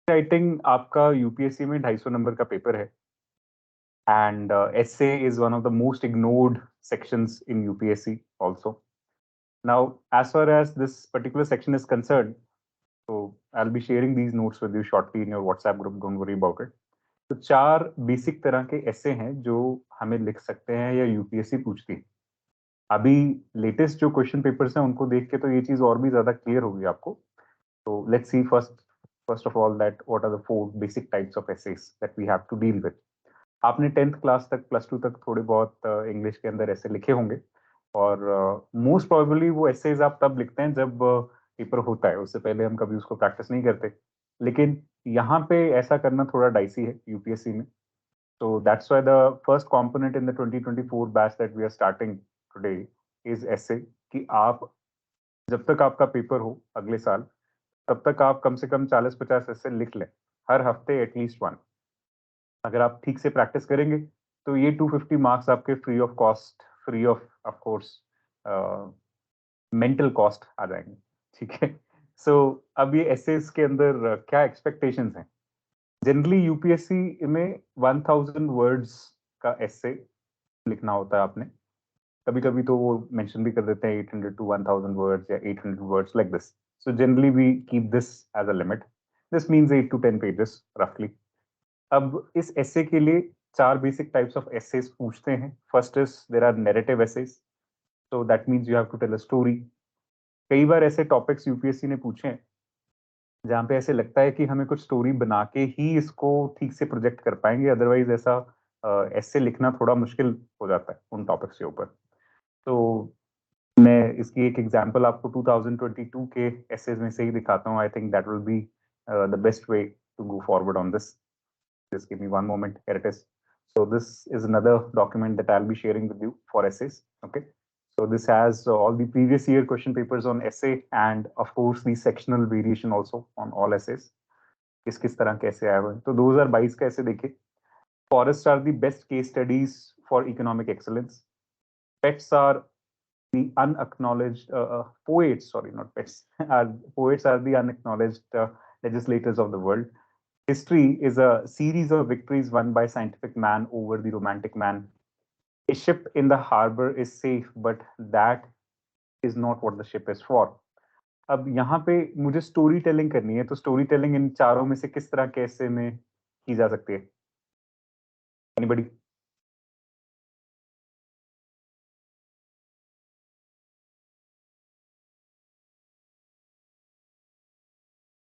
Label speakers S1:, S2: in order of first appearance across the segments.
S1: Writing आपका UPSC में 250 number का पेपर है and essay is one of the most ignored sections in UPSC also. Now, as far as this particular section is concerned, so I'll be sharing these notes with you shortly in your WhatsApp group. Don't worry about it. तो 4 basic तरह के ऐसे हैं जो हमें लिख सकते हैं या यूपीएससी पूछती है। अभी लेटेस्ट जो क्वेश्चन पेपर्स हैं उनको देख के तो ये चीज और भी ज्यादा क्लियर होगी आपको। तो let's see first of all that what are the 4 basic types of essays that we have to deal with. आपने 10th क्लास तक प्लस 2 तक थोड़े बहुत इंग्लिश के अंदर ऐसे लिखे होंगे और मोस्ट प्रोबेबली वो एसेज आप तब लिखते हैं जब पेपर होता है, उससे पहले हम कभी उसको प्रैक्टिस नहीं करते। लेकिन यहाँ पे ऐसा करना थोड़ा डाइसी है यूपीएससी में। तो that's why the first component in the 2024 batch that we are starting today is essay, कि आप जब तक आपका पेपर हो अगले साल तब तक आप कम से कम 40-50 ऐसे लिख लें, हर हफ्ते एटलीस्ट वन। अगर आप ठीक से प्रैक्टिस करेंगे तो ये 250 मार्क्स आपके free of cost, free of course mental cost आ जाएंगे। ठीक है। सो अब ये एसेस के अंदर क्या एक्सपेक्टेशंस हैं। जनरली यूपीएससी में 1000 वर्ड्स का एसे लिखना होता है आपने। कभी कभी तो वो मेंशन भी कर देते हैं 800 to 1000 वर्ड्स या 800 words like this. So generally we keep this as a limit. This means 8 to 10 pages रफली। अब इस एसे के लिए 4 बेसिक टाइप्स ऑफ एसेस पूछते हैं। First is there are narrative essays, so that means you have to tell a story. कई बार ऐसे टॉपिक्स यूपीएससी ने पूछे हैं जहाँ पे ऐसे लगता है कि हमें कुछ स्टोरी बना के ही इसको ठीक से प्रोजेक्ट कर पाएंगे, अदरवाइज ऐसा ऐसे लिखना थोड़ा मुश्किल हो जाता है उन टॉपिक्स के ऊपर। तो मैं इसकी एक एग्जांपल आपको 2022 के एसेज में से ही दिखाता हूँ। I think that will be the best way to go forward on this. Just give me one moment. Here it is. So this is another document that I'll be sharing with you for essays. Okay. So this has all the previous year question papers on essay and of course the sectional variation also on all essays. किस तरह के ऐसे आए हुए हैं। तो 2022 का ऐसे देखिए, forests are the best case studies for economic excellence. Pets are the unacknowledged poets, sorry, not pets. Poets are the unacknowledged legislators of the world. History is a series of victories won by scientific man over the romantic man. A ship in the harbor is safe, but that is not what the ship is for. अब यहाँ पे मुझे story telling करनी है, तो story telling in चारों में से किस तरह कैसे में की जा सकती है? एनीबडी?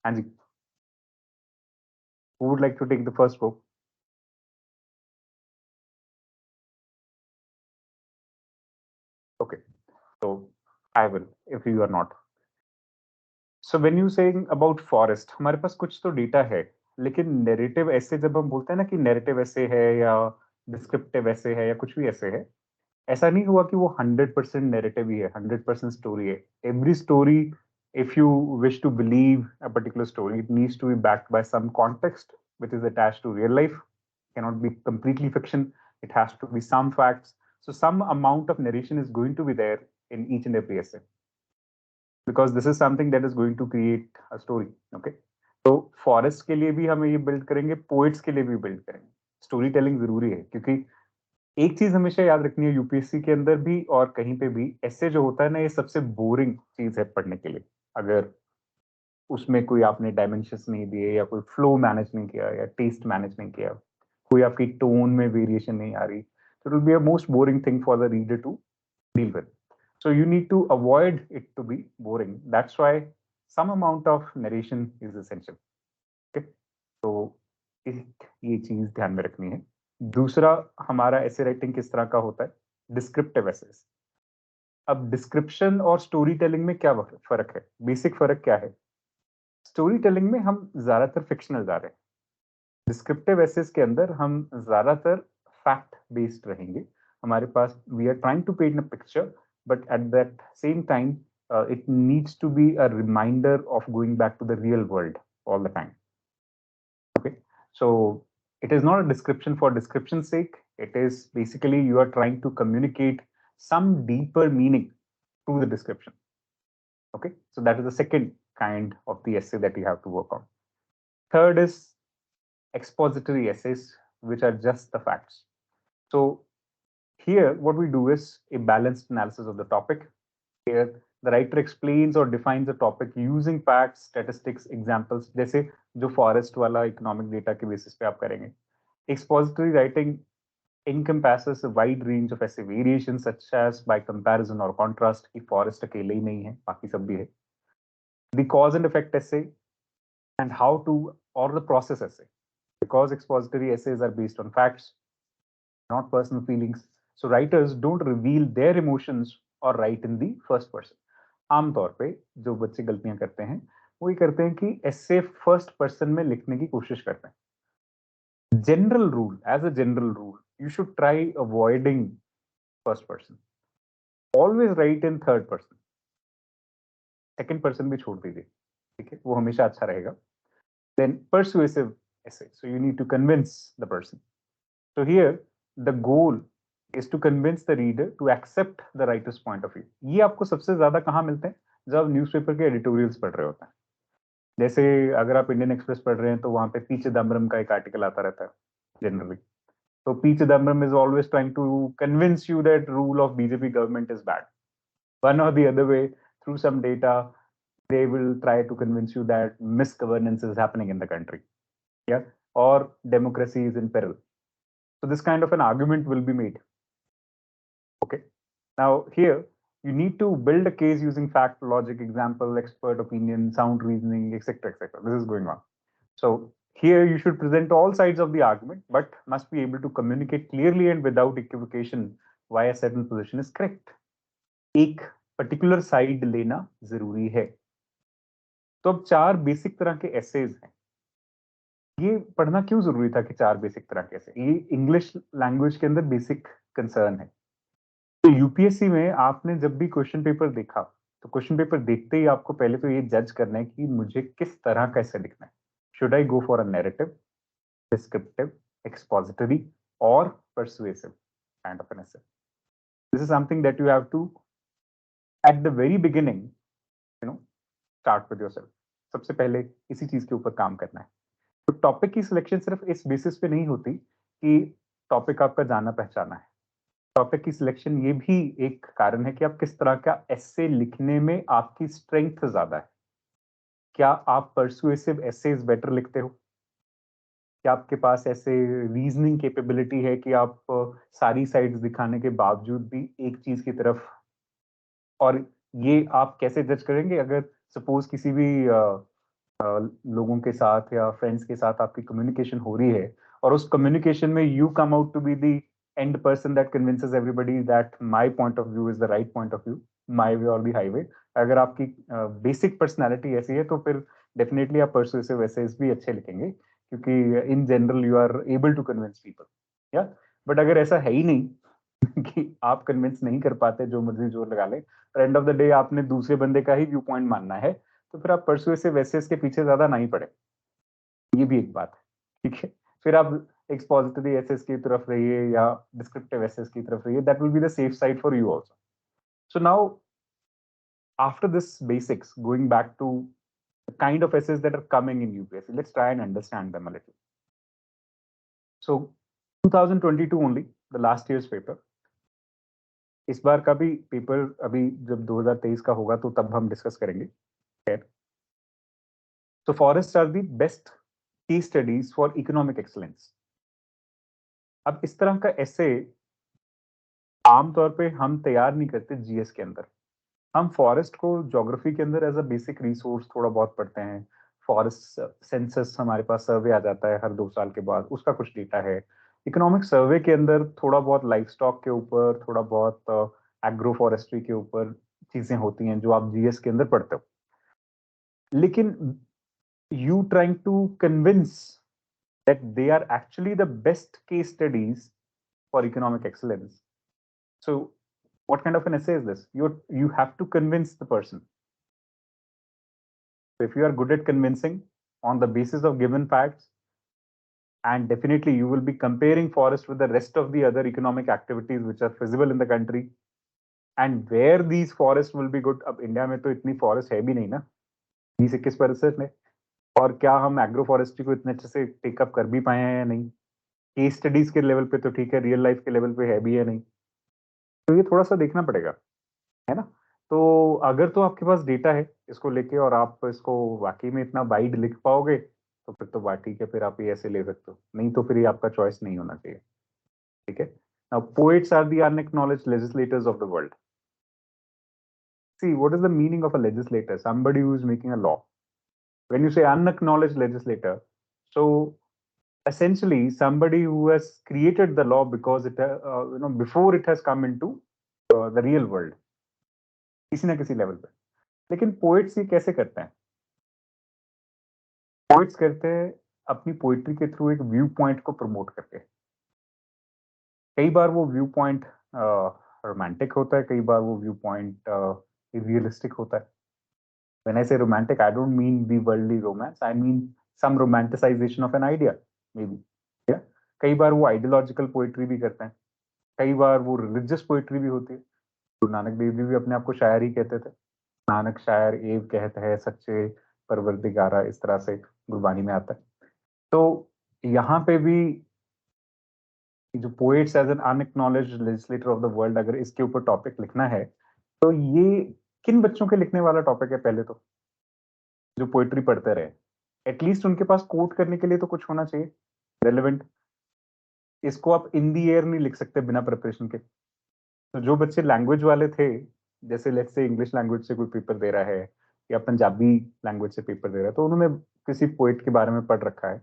S1: हाँ जी, who would like to take the first go? Okay, so I will if you are not. So when you saying about forest, हमारे पास कुछ तो डेटा है, लेकिन नैरेटिव ऐसे जब हम बोलते हैं ना कि नैरेटिव ऐसे है या डिस्क्रिप्टिव ऐसे है या कुछ भी ऐसे है, ऐसा नहीं हुआ कि वो 100% नैरेटिव ही है, 100% स्टोरी है। Every story, if you wish to believe a particular story, it needs to be backed by some context which is attached to real life. It cannot be completely fiction. It has to be some facts. So some amount of narration is going to be there in each and every essay, because this is something that is going to create a story. Okay. तो forest के लिए भी हम ये build करेंगे, poets के लिए भी बिल्ड करेंगे। स्टोरी टेलिंग जरूरी है, क्योंकि एक चीज हमेशा याद रखनी है यूपीएससी के अंदर भी और कहीं पे भी, ऐसे जो होता है ना, ये सबसे बोरिंग चीज है पढ़ने के लिए। अगर उसमें कोई आपने डायमेंशंस नहीं दिए या कोई फ्लो मैनेज नहीं किया या टेस्ट मैनेज नहीं किया, कोई आपकी टोन में वेरिएशन नहीं आ रही, तो it will be a most boring thing for the reader to deal with. So you need to avoid it to be boring. That's why some amount of narration is essential. Okay? तो ये चीज ध्यान में रखनी है। दूसरा, हमारा ऐसे राइटिंग किस तरह का होता है? Descriptive essays. अब डिस्क्रिप्शन और स्टोरी टेलिंग में क्या फर्क है? बेसिक फर्क क्या है? स्टोरी टेलिंग में हम ज्यादातर फिक्शनल जा रहे हैं, डिस्क्रिप्टिव एसेस के अंदर हम ज्यादातर फैक्ट बेस्ड रहेंगे। हमारे पास we are trying to paint a picture, but at that same time it needs to be a reminder of going back to the real world all the time. Okay, so it is not a description for description's sake. It is basically you are trying to communicate some deeper meaning through the description. Okay, so that is the second kind of the essay that you have to work on. Third is expository essays, which are just the facts. So here, what we do is a balanced analysis of the topic. Here, the writer explains or defines the topic using facts, statistics, examples, जैसे जो forest वाला economic data के basis पे आप करेंगे. Expository writing encompasses a wide range of essay variations, such as by comparison or contrast, कि forest अकेले ही नहीं है, बाकी सब भी है. The cause and effect essay and how to, or the process essay, because expository essays are based on facts, not personal feelings. So writers don't reveal their emotions or write in the first person. आमतौर पे जो बच्चे गलतियां करते हैं वो ये करते हैं कि essay first person में लिखने की कोशिश करते हैं. General rule, as a general rule, you should try avoiding first person. Always write in third person. Second person भी छोड़ दीजिए, ठीक है, वो हमेशा अच्छा रहेगा. Then persuasive essay. So you need to convince the person. So here the goal is to convince the reader to accept the writer's point of view. ये आपको सबसे ज्यादा कहाँ मिलते हैं? जब आप न्यूज़पेपर के एडिटोरियल्स पढ़ रहे होते हैं. जैसे अगर आप इंडियन एक्सप्रेस पढ़ रहे हैं तो वहां पे पी चिदम्बरम का एक आर्टिकल आता रहता है जनरली. तो P Chidambaram is always trying to convince you that rule of BJP government is bad. One or the other way, through some data, they will try to convince you that misgovernance is happening in the country, yeah, or democracy is in peril. So this kind of an argument will be made. Okay. Now here you need to build a case using fact, logic, example, expert opinion, sound reasoning, etc., etc. This is going on. So here you should present all sides of the argument, but must be able to communicate clearly and without equivocation why a certain position is correct. एक particular side लेना जरूरी है. तो अब 4 basic तरह के essays हैं. ये पढ़ना क्यों जरूरी था कि 4 बेसिक तरह के एसे? ये इंग्लिश लैंग्वेज के अंदर बेसिक कंसर्न है. तो यूपीएससी में आपने जब भी क्वेश्चन पेपर देखा तो क्वेश्चन पेपर देखते ही आपको पहले तो ये जज करना है कि मुझे किस तरह का ऐसे लिखना है. Should I go for a narrative, descriptive, expository or persuasive kind of an essay? This is something that you have to at the very beginning start with yourself. सबसे पहले इसी चीज के ऊपर काम करना है. तो टॉपिक की सिलेक्शन सिर्फ इस बेसिस पे नहीं होती कि टॉपिक आपका जाना पहचाना है. टॉपिक की सिलेक्शन ये भी एक कारण है कि आप किस तरह का एसे लिखने में आपकी स्ट्रेंथ ज्यादा है. क्या आप परसुएसिव एसेज बेटर लिखते हो? क्या आपके पास ऐसे रीजनिंग कैपेबिलिटी है कि आप सारी साइड्स दिखाने के बावजूद भी एक चीज की तरफ? और ये आप कैसे जज करेंगे? अगर सपोज किसी भी लोगों के साथ या फ्रेंड्स के साथ आपकी कम्युनिकेशन हो रही है और उस कम्युनिकेशन में you come out to be the end person that convinces everybody that my point of view is the right point of view, my way or the highway. अगर आपकी बेसिक पर्सनालिटी ऐसी है तो फिर डेफिनेटली आप persuasive essays भी अच्छे लिखेंगे, क्योंकि in general you are able to convince people, yeah. But अगर ऐसा है ही नहीं कि आप कन्विंस नहीं कर पाते, जो मर्जी जोर लगा ले, एंड ऑफ द डे आपने दूसरे बंदे का ही व्यू पॉइंट मानना है, तो फिर आप परसुएसिव एसेज के पीछे ज्यादा नहीं पड़े. ये भी एक बात है, ठीक है. फिर आप एक्सपोजिटरी एसेज की तरफ रहिए या डिस्क्रिप्टिव एसेज की तरफ रहिए. That will be the safe side for you also. So now after this basics, going back to the kind of essays that are coming in UPSC, let's try and understand them a little. So 2022 only, the last year's paper. इस बार का भी paper अभी जब 2023 का होगा तो तब हम डिस्कस करेंगे. So forests are the best case studies for economic excellence. अब इस तरह का ऐसे आमतौर पे हम तैयार नहीं करते जीएस के अंदर. हम फॉरेस्ट को ज्योग्राफी के अंदर एज अ बेसिक रिसोर्स थोड़ा बहुत पढ़ते हैं. फॉरेस्ट सेंसस हमारे पास सर्वे आ जाता है हर 2 साल के बाद, उसका कुछ डेटा है. इकोनॉमिक सर्वे के अंदर थोड़ा बहुत लाइफ स्टॉक के ऊपर, थोड़ा बहुत एग्रो फॉरेस्ट्री के ऊपर चीजें होती हैं जो आप जीएस के अंदर पढ़ते हो. लेकिन you trying to convince that they are actually the best case studies for economic excellence. So what kind of an essay is this? You have to convince the person. So if you are good at convincing on the basis of given facts, and definitely you will be comparing forest with the rest of the other economic activities which are feasible in the country, and where these forests will be good. अब India में तो इतनी forest है भी नहीं ना, 20-21% में. और क्या हम एग्रो फॉरेस्ट्री को इतने अच्छे से टेकअप कर भी पाए हैं या नहीं, केस स्टडीज के लेवल पे तो ठीक है, रियल लाइफ के लेवल पे है भी या नहीं, तो ये थोड़ा सा देखना पड़ेगा, है ना। तो अगर तो आपके पास डेटा है इसको लेके और आप इसको वाकई में इतना वाइड लिख पाओगे तो फिर तो बात ठीक है, फिर आप ये ऐसे ले सकते हो, नहीं तो फिर ये आपका चॉइस नहीं होना चाहिए, ठीक है। Now, poets are the unacknowledged legislators of the world. See, what is the meaning of a legislator? Somebody who is making a law. When you say unacknowledged legislator, so essentially somebody who has created the law because it, before it has come into the real world, किसी ना किसी level पे। लेकिन poets ये कैसे करते हैं? Poets करते हैं अपनी पोइट्री के थ्रू एक व्यू पॉइंट को प्रमोट करके। कई बार वो व्यू पॉइंट रोमांटिक होता है, कई बार वो व्यू पॉइंट रियलिस्टिक होता है। When I say romantic, I don't mean the worldly romance. I mean some romanticization of an idea, maybe. Yeah. कई बार वो आइडियोलॉजिकल पोइट्री भी करते हैं, कई बार वो रिलीजियस पोइट्री भी होती है। गुरु नानक देव जी भी अपने आप को शायर ही कहते थे। नानक शायर एव कहत है सच्चे परवरदिगारा, इस तरह से गुरबानी में आता है। तो यहाँ पे भी जो poets as an unacknowledged legislator of the world, अगर इसके ऊपर टॉपिक लिखना है तो ये किन बच्चों के लिखने वाला टॉपिक है? पहले तो जो पोएट्री पढ़ते रहे, एटलीस्ट उनके पास कोट करने के लिए तो कुछ होना चाहिए रेलेवेंट। इसको आप इन दी एयर नहीं लिख सकते बिना प्रिपरेशन के। तो जो बच्चे लैंग्वेज वाले थे, जैसे लेट्स से इंग्लिश लैंग्वेज से कोई पेपर दे रहा है या पंजाबी लैंग्वेज से पेपर दे रहा है, तो उन्होंने किसी पोएट के बारे में पढ़ रखा है,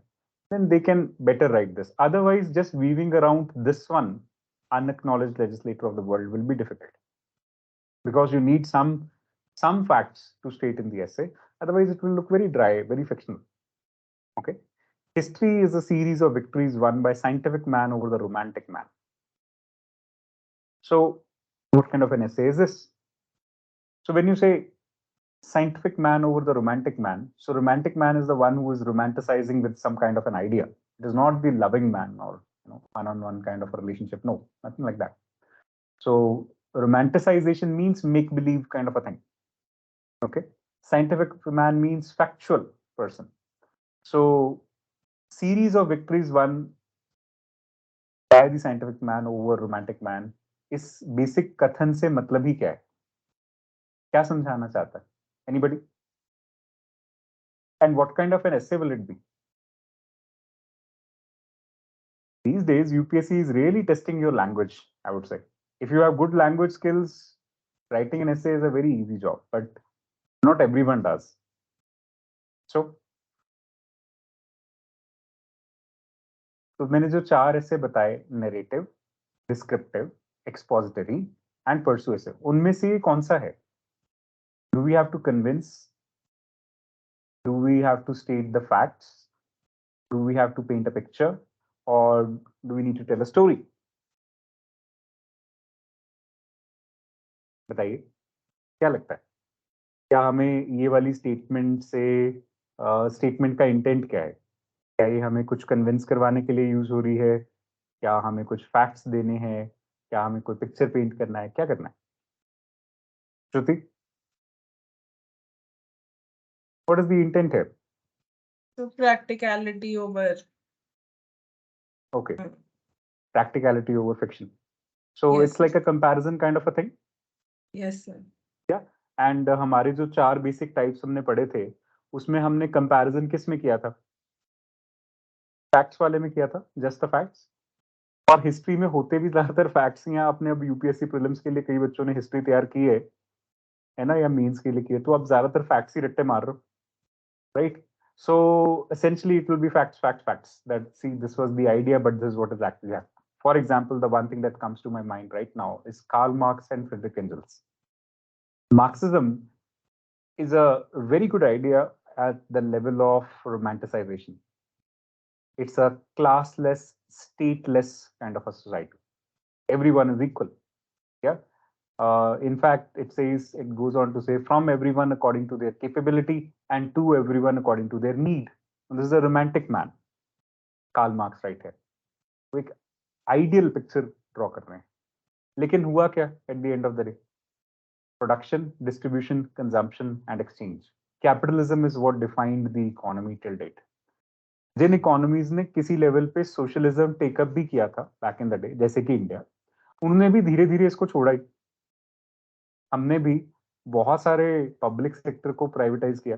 S1: then they can better write this. Otherwise, just weaving around this one unacknowledged legislator of the world will be difficult because you need some facts to state in the essay. Otherwise, it will look very dry, very fictional. Okay. History is a series of victories won by scientific man over the romantic man. So, what kind of an essay is this? So, when you say scientific man over the romantic man, so romantic man is the one who is romanticizing with some kind of an idea. It is not the loving man or one-on-one kind of a relationship. No, nothing like that. So, romanticization means make believe kind of a thing. Okay. Scientific man means factual person. So, series of victories won by the scientific man over romantic man, इस basic कथन से मतलब ही क्या है? क्या समझाना चाहता है? Anybody? And what kind of an essay will it be? These days, UPSC is really testing your language, I would say. If you have good language skills, writing an essay is a very easy job, but not everyone does. तो मैंने जो 4 ऐसे बताए, narrative, descriptive, expository and persuasive, उनमें से ये कौन सा है? Do we have to convince? Do we have to state the facts? Do we have to paint a picture? Or do we need to tell a story? बताइए, क्या लगता है? क्या हमें ये वाली स्टेटमेंट से स्टेटमेंट का इंटेंट क्या है? क्या ये हमें कुछ कन्विंस करवाने के लिए यूज हो रही है? क्या हमें कुछ फैक्ट्स देने हैं? क्या हमें कोई पिक्चर पेंट करना है? क्या करना है? श्रुति, व्हाट इज द इंटेंट है?
S2: So practicality over.
S1: Okay, practicality over fiction. So
S2: Yes,
S1: it's like a comparison kind of a thing.
S2: Yes, sir.
S1: And हमारे जो 4 बेसिक टाइप्स हमने पढ़े थे, उसमें हमने कंपैरिजन किस में किया था? फैक्ट्स वाले में किया था, जस्ट द फैक्ट्स। और हिस्ट्री में होते भी ज्यादातर फैक्ट्स ही हैं। आपने अब यूपीएससी प्रीलिम्स के लिए कई बच्चों ने हिस्ट्री तैयार की है ना, या मेंस के लिए की है, तो आप ज्यादातर फैक्ट्स ही रट्टे मार रहे हो, right? So essentially it will be facts that see this was the idea but this is what is actually happening. For example, the one thing that comes to my mind right now is Karl Marx and Friedrich Engels. Marxism is a very good idea at the level of romanticization. It's a classless, stateless kind of a society. Everyone is equal. Yeah. In fact, it goes on to say, from everyone according to their capability and to everyone according to their need. And this is a romantic man, Karl Marx, right here. वो एक ideal picture draw कर रहे हैं, लेकिन हुआ क्या at the end of the day? Production, distribution, consumption and exchange, capitalism is what defined the economy till date. जिन economies ने किसी लेवल पे सोशलिज्म टेकअप भी किया था बैक इन द डे, जैसे कि इंडिया, उन्होंने भी धीरे धीरे इसको छोड़ा ही. हमने भी बहुत सारे पब्लिक सेक्टर को प्राइवेटाइज किया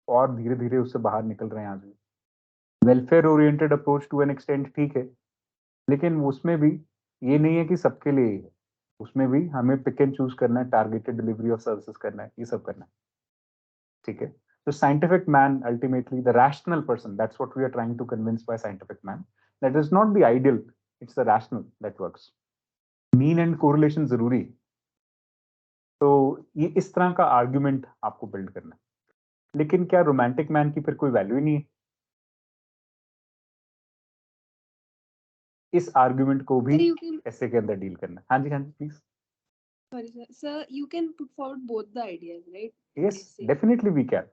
S1: और धीरे धीरे उससे बाहर निकल रहे हैं आज भी. Welfare oriented approach to an extent ठीक है, लेकिन उसमें भी ये नहीं है कि सबके लिए ही है. उसमें भी हमें पिक एंड चूज करना है, टारगेटेड डिलीवरी ऑफ सर्विसेज करना है, ये सब करना है. ठीक है. तो scientific man, ultimately the rational person, that's what we are trying to convince by scientific man, that is not the ideal, it's the rational that works. Mean and correlation जरूरी. तो ये इस तरह का आर्ग्यूमेंट आपको बिल्ड करना है. लेकिन क्या रोमांटिक मैन की फिर कोई वैल्यू ही नहीं है? इस आर्ग्यूमेंट को भी ऐसे के अंदर डील करना है. हाँ जी please.
S3: Sorry, sir, you can put forward both the ideas, right?
S1: Yes, definitely we can.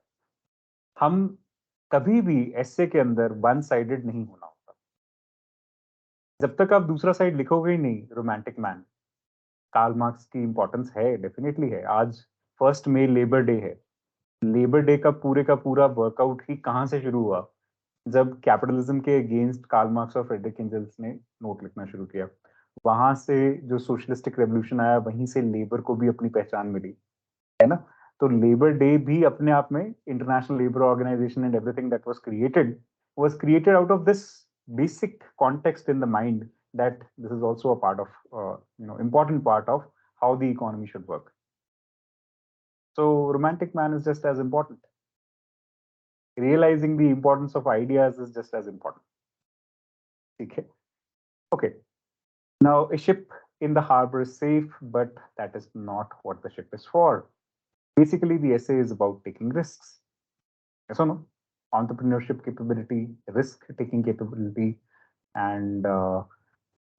S1: हम कभी भी ऐसे के अंदर वन साइडेड नहीं होना होता. जब तक आप दूसरा साइड लिखोगे ही नहीं. रोमांटिक मैन, कार्ल मार्क्स की इंपॉर्टेंस है, डेफिनेटली है. आज 1 मई लेबर डे है. लेबर डे का पूरा वर्कआउट ही कहाँ से शुरू हुआ? जब कैपिटलिज्म के अगेंस्ट कार्ल मार्क्स और फ्रेडरिक एंजल्स ने नोट लिखना शुरू किया. वहां से जो सोशलिस्टिक रेवोल्यूशन आया, वहीं से लेबर को भी अपनी पहचान मिली, है ना. तो लेबर डे भी अपने आप में, international labour organisation and everything that was created out of this basic context in the mind that this is also a part of important part of how the economy should work. So romantic man is just as important. Realizing the importance of ideas is just as important. Okay. Okay. Now a ship in the harbor is safe, but that is not what the ship is for. Basically, the essay is about taking risks. Yes or no? Entrepreneurship capability, risk-taking capability, and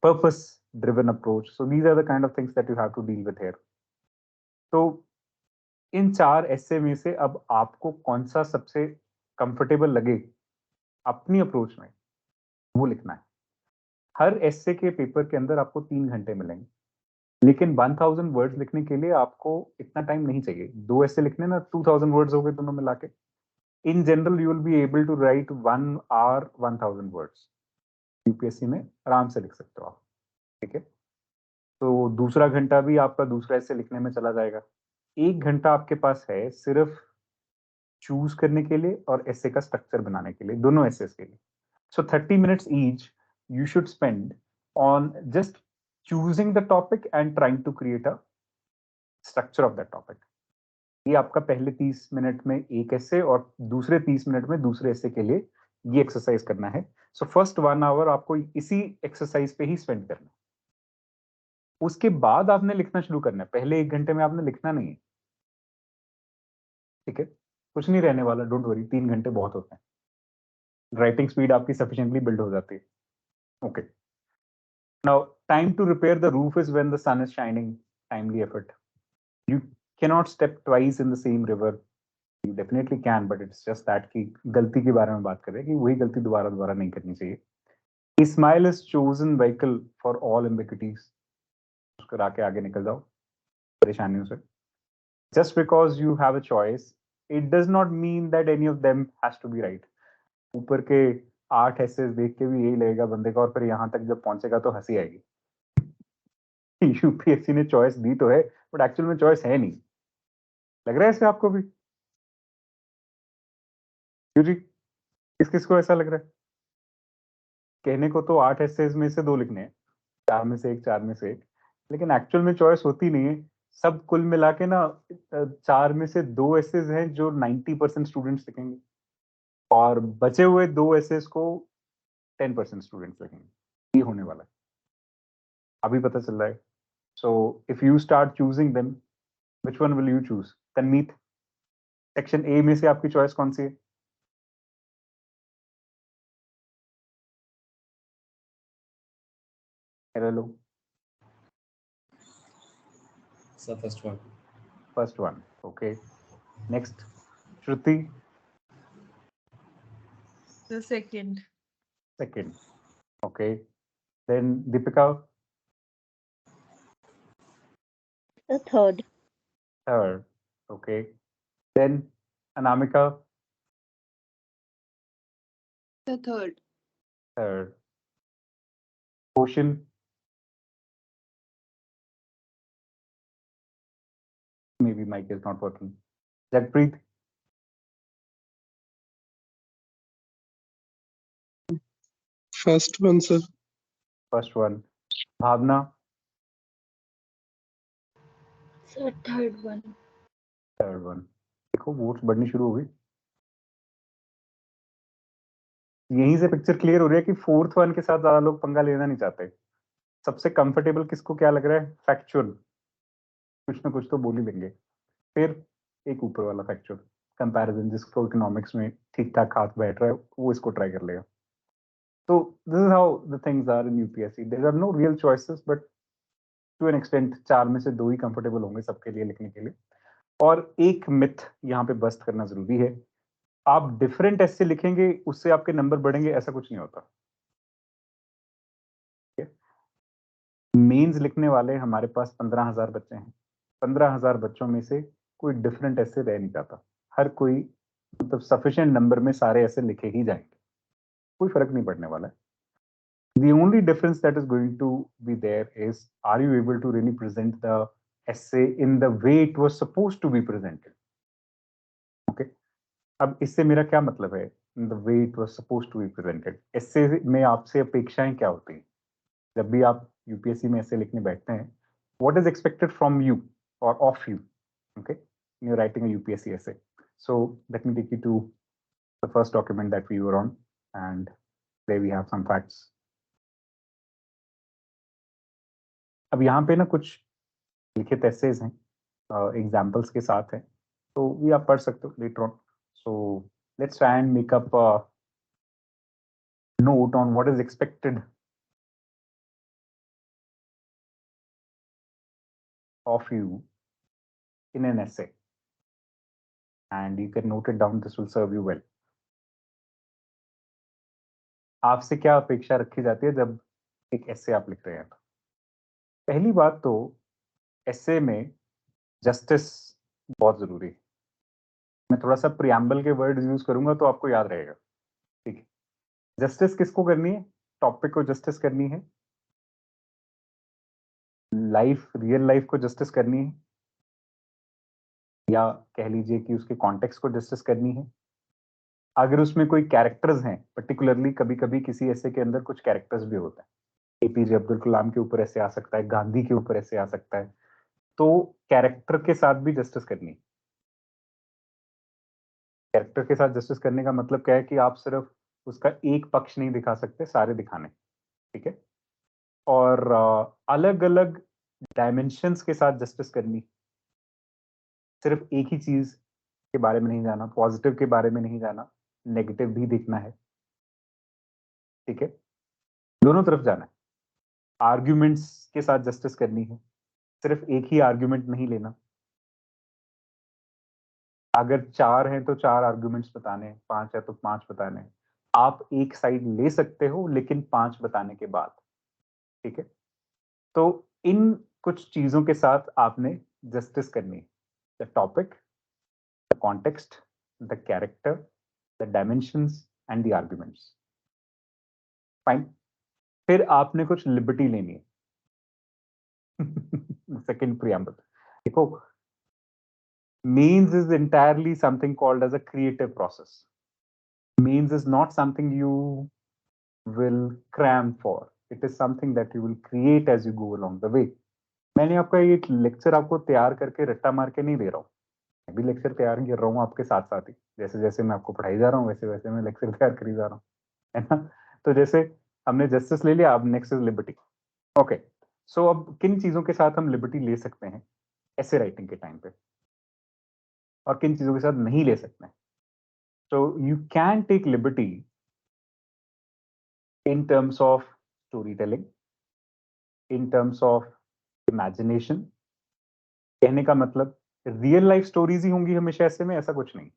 S1: purpose-driven approach. So these are the kind of things that you have to deal with here. तो इन 4 एसे में से अब आपको कौन सा सबसे comfortable लगे अपनी अप्रोच में, वो लिखना है. हर एसे के पेपर के अंदर आपको 3 घंटे मिलेंगे, लेकिन 1000 वर्ड्स लिखने के लिए आपको इतना टाइम नहीं चाहिए. 2 एसे लिखने ना 2000 वर्ड्स हो गए दोनों मिला के. In general you will be able to write 1 hour 1000 words. UPSC में आराम से लिख सकते हो आप. ठीक है. तो दूसरा घंटा भी आपका दूसरा एसे लिखने में चला जाएगा. 1 घंटा आपके पास है सिर्फ चूज करने के लिए और एसे का स्ट्रक्चर बनाने के लिए, दोनों एसेस के लिए. सो 30 minutes each you should spend on just choosing the topic and trying to create a structure of that topic. ये आपका पहले 30 मिनट में एक एसे और दूसरे 30 मिनट में दूसरे एसे के लिए ये एक्सरसाइज करना है. सो फर्स्ट 1 hour आपको इसी एक्सरसाइज पे ही स्पेंड करना है. उसके बाद आपने लिखना शुरू करना है. पहले 1 घंटे में आपने लिखना नहीं है. ठीक है. कुछ नहीं रहने वाला, डोंट वरी. 3 घंटे बहुत होते हैं. राइटिंग स्पीड आपकी सफिशिएंटली बिल्ड हो जाती है. Okay. Now time to repair the roof is when the sun is shining. Timely effort. You cannot step twice in the same river. You definitely can, but it's just that कि गलती के बारे में बात कर रहे हैं कि वही गलती दोबारा नहीं करनी चाहिए. A smile is chosen vehicle for all ambiguities. मुस्कुरा के आगे निकल जाओ परेशानियों से. Just because you have a choice, it does not mean that any of them has to be right. ऊपर के 8 एसेस देख के भी यही लगेगा बंदे का, और फिर यहाँ तक जब पहुंचेगा तो हंसी आएगी. यूपीएससी ने चॉइस दी तो है, बट एक्चुअल में चॉइस है नहीं. लग रहा है ऐसे आपको भी? क्यों जी, किस किस को ऐसा लग रहा है? कहने को तो 8 एसेज में से 2 लिखने हैं, 4 में से 1, 4 में से 1, लेकिन एक्चुअल में चॉइस होती नहीं है. सब कुल मिला के ना 4 में से 2 एसेज हैं जो 90% स्टूडेंट्स लिखेंगे, और बचे हुए 2 एसेज को 10% स्टूडेंट्स लिखेंगे. ये होने वाला है, अभी पता चल रहा है. So if you start choosing them, which one will you choose? Tanmeet, section A में से आपकी चॉइस कौन सी है? Hello.
S4: So first one.
S1: First one. Okay. Next, Shruti.
S2: The second.
S1: Second. Okay. Then Deepika.
S5: The third.
S1: Third. Okay. Then Anamika,
S3: The third.
S1: third. Ocean, maybe mic is not working. Jagpreet,
S5: First one, sir.
S1: first one. Bhavna,
S2: Sir, third one.
S1: third one. देखो votes बढ़नी शुरू हो गई। यहीं से picture clear हो रही है कि फोर्थ वन के साथ ज्यादा लोग पंगा लेना नहीं चाहते। सबसे कंफर्टेबल किसको क्या लग रहा है? फैक्चुअल, कुछ ना कुछ तो बोल ही लेंगे। फिर एक ऊपर वाला फैक्चुअल कंपैरिजन, जिसको इकोनॉमिक्स में ठीक ठाक हाथ बैठ रहा है वो इसको ट्राई कर लेगा। तो this is how the things are in UPSC. There are no real choices, but to an extent 4 में से 2 ही कंफर्टेबल होंगे सबके लिए लिखने के लिए। और एक मिथ यहाँ पे बस्ट करना जरूरी है, आप डिफरेंट ऐसे लिखेंगे उससे आपके नंबर बढ़ेंगे, ऐसा कुछ नहीं होता। मेंस लिखने वाले हमारे पास 15,000 बच्चे हैं। 15,000 बच्चों में से कोई डिफरेंट ऐसे रह नहीं जाता। हर कोई मतलब सफिशिएंट नंबर में सारे ऐसे लिखे ही जाएंगे, कोई फर्क नहीं पड़ने वाला है। The only difference that is going to be there is, are you able to really present the essay in the way it was supposed to be presented? Okay. अब इससे मेरा क्या मतलब है? In the way it was supposed to be presented. essay में आपसे अपेक्षाएं क्या होती हैं? जब भी आप यूपीएससी में ऐसे लिखने बैठते हैं, what is expected from you or of you? Okay, you're writing a UPSC essay. So let me take you to the first document that we were on, and there we have some facts. अब यहाँ पे ना कुछ लिखित essays हैं, examples के साथ हैं, तो ये आप पढ़ सकते हो later on. So let's try and make up a note on what is expected of you in an essay, and you can note it down. This will serve you well. आपसे क्या अपेक्षा रखी जाती है जब एक एसे आप लिख रहे हैं? पहली बात तो एसे में जस्टिस बहुत जरूरी है। मैं थोड़ा सा प्रियम्बल के वर्ड्स यूज करूंगा तो आपको याद रहेगा, ठीक है? जस्टिस किसको करनी है? टॉपिक को जस्टिस करनी है, लाइफ, रियल लाइफ को जस्टिस करनी है, या कह लीजिए कि उसके कॉन्टेक्स्ट को जस्टिस करनी है। अगर उसमें कोई कैरेक्टर्स हैं, पर्टिकुलरली कभी कभी किसी ऐसे के अंदर कुछ कैरेक्टर्स भी होते हैं, एपीजे अब्दुल कलाम के ऊपर ऐसे आ सकता है, गांधी के ऊपर ऐसे आ सकता है, तो कैरेक्टर के साथ भी जस्टिस करनी है। कैरेक्टर के साथ जस्टिस करने का मतलब क्या है कि आप सिर्फ उसका एक पक्ष नहीं दिखा सकते, सारे दिखाने, ठीक है? और अलग अलग डायमेंशंस के साथ जस्टिस करनी, सिर्फ एक ही चीज के बारे में नहीं जाना, पॉजिटिव के बारे में नहीं जाना, नेगेटिव भी देखना है, ठीक है? दोनों तरफ जाना है। आर्ग्यूमेंट्स के साथ जस्टिस करनी है, सिर्फ एक ही आर्ग्यूमेंट नहीं लेना। अगर 4 हैं तो 4 आर्ग्यूमेंट्स बताने हैं, 5 है तो 5 बताने हैं। आप एक साइड ले सकते हो लेकिन 5 बताने के बाद, ठीक है? तो इन कुछ चीजों के साथ आपने जस्टिस करनी है, the topic, the context, the character, the dimensions and the arguments. Fine. फिर आपने कुछ लिबर्टी लेनी है। सेकंड प्रियम्बल देखो, means is entirely something called as a creative process. Means is not something you will cram for. It is something that you will create as you go along the way. मैंने आपका ये lecture आपको तैयार करके रट्टा मार के नहीं दे रहा हूँ, मैं भी लेक्चर तैयार कर रहा हूँ आपके साथ साथ ही। जैसे जैसे मैं आपको पढ़ाई जा रहा हूँ वैसे वैसे मैं लेक्चर तैयार करी जा रहा हूँ, है ना? तो जैसे हमने जस्टिस ले लिया, अब नेक्स्ट इज लिबर्टी। ओके, सो अब किन चीजों के साथ हम लिबर्टी ले सकते हैं ऐसे राइटिंग के टाइम पे, और किन चीजों के साथ नहीं ले सकते हैं? So you can take liberty in terms of storytelling, in terms of imagination. कहने का मतलब रियल लाइफ स्टोरीज ही होंगी हमेशा ऐसे में, ऐसा कुछ नहीं।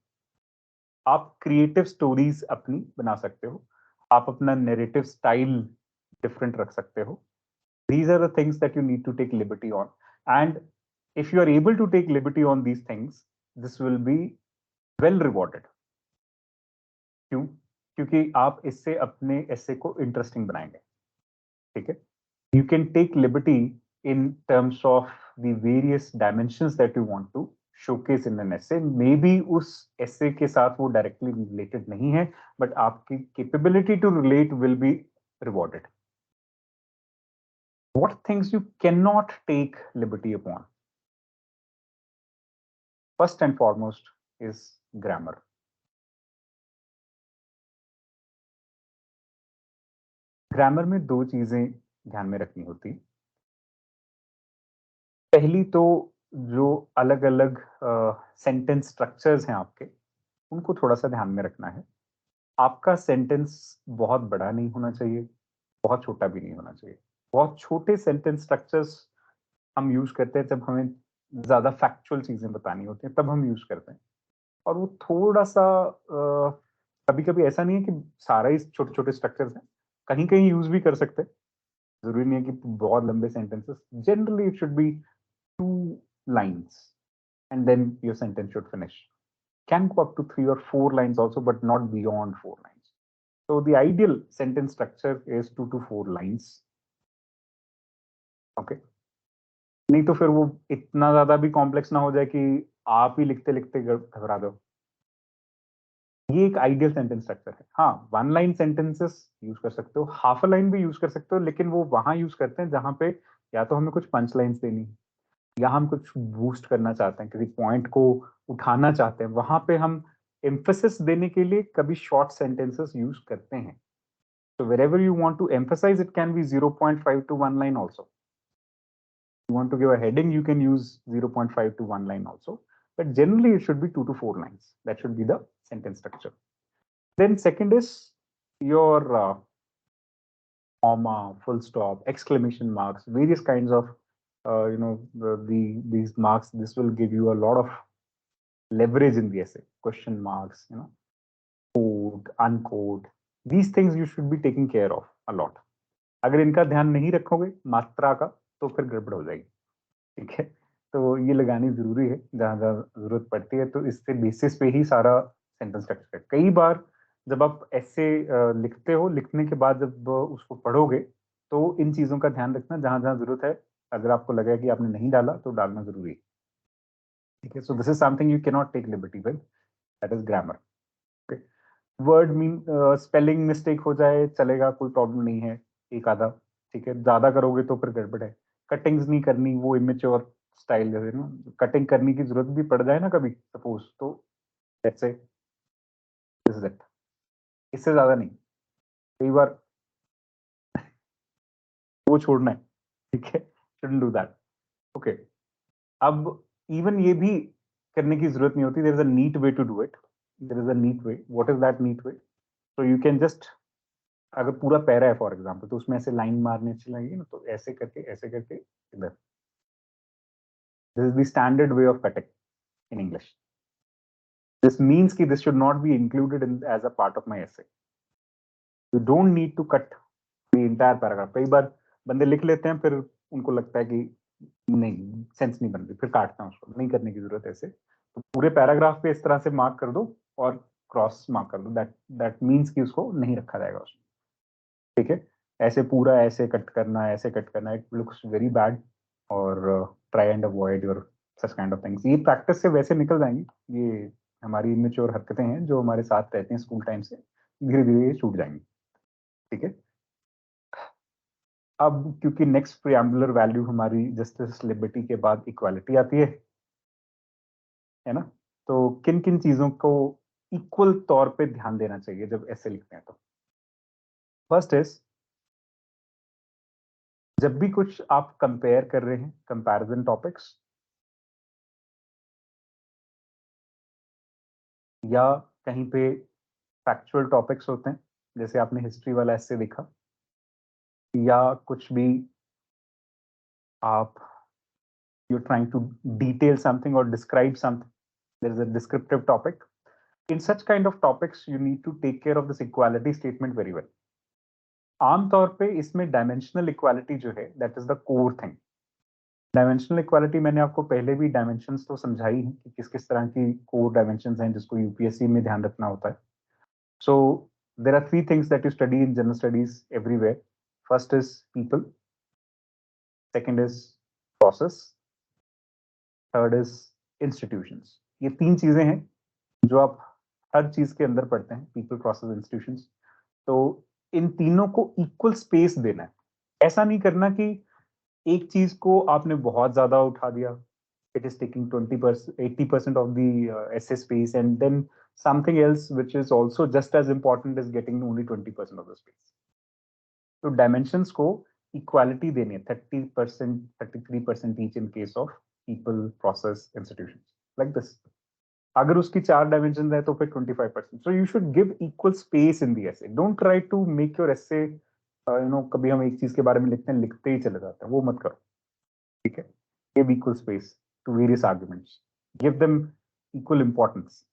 S1: आप क्रिएटिव स्टोरीज अपनी बना सकते हो, आप अपना नैरेटिव स्टाइल डिफरेंट रख सकते हो। These are the things that you need to take liberty on, and if you are able to take liberty on these things, this will be well rewarded. क्यों? क्योंकि आप इससे अपने एसे को इंटरेस्टिंग बनाएंगे, ठीक है। You can take liberty in terms of the various dimensions that you want to showcase in an essay. Maybe उस एसे के साथ वो डायरेक्टली रिलेटेड नहीं है, बट आपकी capability to relate will be rewarded. What things you cannot take liberty upon? First and foremost is grammar. Grammar में दो चीजें ध्यान में रखनी होती। पहली तो जो अलग अलग सेंटेंस स्ट्रक्चर्स हैं आपके, उनको थोड़ा सा ध्यान में रखना है। आपका सेंटेंस बहुत बड़ा नहीं होना चाहिए, बहुत छोटा भी नहीं होना चाहिए। बहुत छोटे सेंटेंस स्ट्रक्चर्स हम यूज करते हैं जब हमें ज्यादा फैक्चुअल चीजें बतानी होती हैं, तब हम यूज करते हैं। और वो थोड़ा सा कभी कभी ऐसा नहीं है कि सारा ही छोटे छोटे स्ट्रक्चर्स हैं, कहीं कहीं यूज भी कर सकते हैं। जरूरी नहीं है कि बहुत लंबे sentences. Generally it should be 2 lines and then your sentence should finish. Can go up to 3 or 4 lines also, but not beyond 4 lines. So the ideal sentence structure is 2 to 4 lines. Okay. नहीं तो फिर वो इतना ज्यादा भी complex ना हो जाए कि आप ही लिखते लिखते घबरा दो। ये एक आइडियल सेंटेंस स्ट्रक्चर है। हाँ, 1 लाइन सेंटेंसेस यूज कर सकते हो, हाफ अ लाइन भी यूज कर सकते हो, लेकिन वो वहां यूज करते हैं जहां पे या तो हमें कुछ पंच लाइन्स देनी है, या हम कुछ बूस्ट करना चाहते हैं, किसी पॉइंट को उठाना चाहते हैं, वहां पे हम एम्फेसिस देने के लिए कभी शॉर्ट सेंटेंसेस यूज करते हैं। So wherever you want to emphasize, it can be 0.5 to 1 line also. You want to give a heading, you can use 0.5 to 1 line also. But generally, it should be 2 to 4 lines. That should be the sentence structure. Then second is your comma, full stop, exclamation marks, various kinds of these marks. This will give you a lot of leverage in the essay. Question marks, quote, unquote. These things you should be taking care of a lot. अगर इनका ध्यान नहीं रखोगे मात्रा का, तो फिर गड़बड़ हो जाएगी, ठीक है। तो ये लगानी जरूरी है जहां जहां जरूरत पड़ती है। तो इससे बेसिस पे ही सारा सेंटेंस स्ट्रक्चर है। कई बार जब आप ऐसे लिखते हो, लिखने के बाद जब उसको पढ़ोगे, तो इन चीजों का ध्यान रखना जहां जहां जरूरत है। अगर आपको लगा कि आपने नहीं डाला तो डालना जरूरी है, ठीक है। So this is something you can not take liberty with, that is grammar. Word मीन स्पेलिंग मिस्टेक हो जाए चलेगा, कोई प्रॉब्लम नहीं है, एक आधा, ठीक है। ज्यादा करोगे तो फिर गड़बड़ है। कटिंग्स नहीं करनी, वो इमेच्योर स्टाइल जैसे ना, कटिंग करने की जरूरत भी पड़ जाए ना कभी सपोज, तो that's it, this is it, इससे ज्यादा नहीं। कई बार वो छोड़ना है, ठीक है, शुडंट डू दैट। ओके, अब इवन ये भी करने की जरूरत नहीं होती। There is a neat way to do it, there is a neat way. What is that neat way? So you can just, अगर पूरा पैरा है फॉर एग्जाम्पल, तो उसमें ऐसे लाइन मारने अच्छी लगेगी ना, तो ऐसे करके इधर। This is the standard way of cutting in English. This means कि this should not be included in as a part of my essay. You don't need to cut the entire paragraph. कई बार बंदे लिख लेते हैं, फिर उनको लगता है कि नहीं, सेंस नहीं बन रही, फिर काटते हैं उसको। नहीं करने की जरूरत है ऐसे। तो पूरे पैराग्राफ पे इस तरह से मार्क कर दो और क्रॉस मार्क कर दो। दैट मीन्स कि उसको नहीं रखा जाएगा उसमें, ठीक है। ऐसे पूरा ऐसे कट करना, ऐसे कट करना, इट लुक्स वेरी बैड। और try and avoid your such kind of things. ये प्रैक्टिस से वैसे निकल जाएंगी। ये हमारी इमेच्योर हरकतें हैं जो हमारे साथ रहती हैं स्कूल टाइम से, धीरे धीरे ये छूट जाएंगी, ठीक है। अब क्योंकि नेक्स्ट प्रिएम्बुलर वैल्यू हमारी जस्टिस लिबर्टी के बाद इक्वालिटी आती है ना। तो किन किन चीजों को इक्वल तौर पे ध्यान देना चाहिए जब ऐसे लिखते हैं? तो फर्स्ट इज, जब भी कुछ आप कंपेयर कर रहे हैं, कंपैरिजन टॉपिक्स, या कहीं पे फैक्चुअल टॉपिक्स होते हैं, जैसे आपने हिस्ट्री वाला ऐसे देखा, या कुछ भी आप you're trying to detail something or describe something, there is a descriptive topic. In such kind of topics you need to take care of this equality statement very well. आमतौर पे इसमें डायमेंशनल इक्वालिटी जो है, that is the core thing. Dimensional equality मैंने आपको पहले भी dimensions तो समझाई हैं कि किस किस तरह की कोर डायमेंशंस हैं जिसको यूपीएससी में ध्यान रखना होता है. So there are three things that you study in general studies everywhere. First is people, second is process, third is institutions. ये तीन चीजें हैं जो आप हर चीज के अंदर पढ़ते हैं, people, process, institutions. तो इन तीनों को इक्वल स्पेस देना है. ऐसा नहीं करना कि एक चीज को आपने बहुत ज्यादा उठा दिया, it is taking 20%, 80% of the essay space, and then something else which is also just as important is getting only 20% of the space. तो डायमेंशंस को इक्वालिटी देनी है, 30%, 33% each in case of people, process, institutions, like this. अगर उसकी 4 dimension है तो फिर 25%. So you should give equal space in the essay. Don't try to make your essay, कभी हम एक चीज के बारे में लिखते हैं, लिखते ही चले जाते हैं, वो मत करो. ठीक है. Give equal space to various arguments, give them equal importance.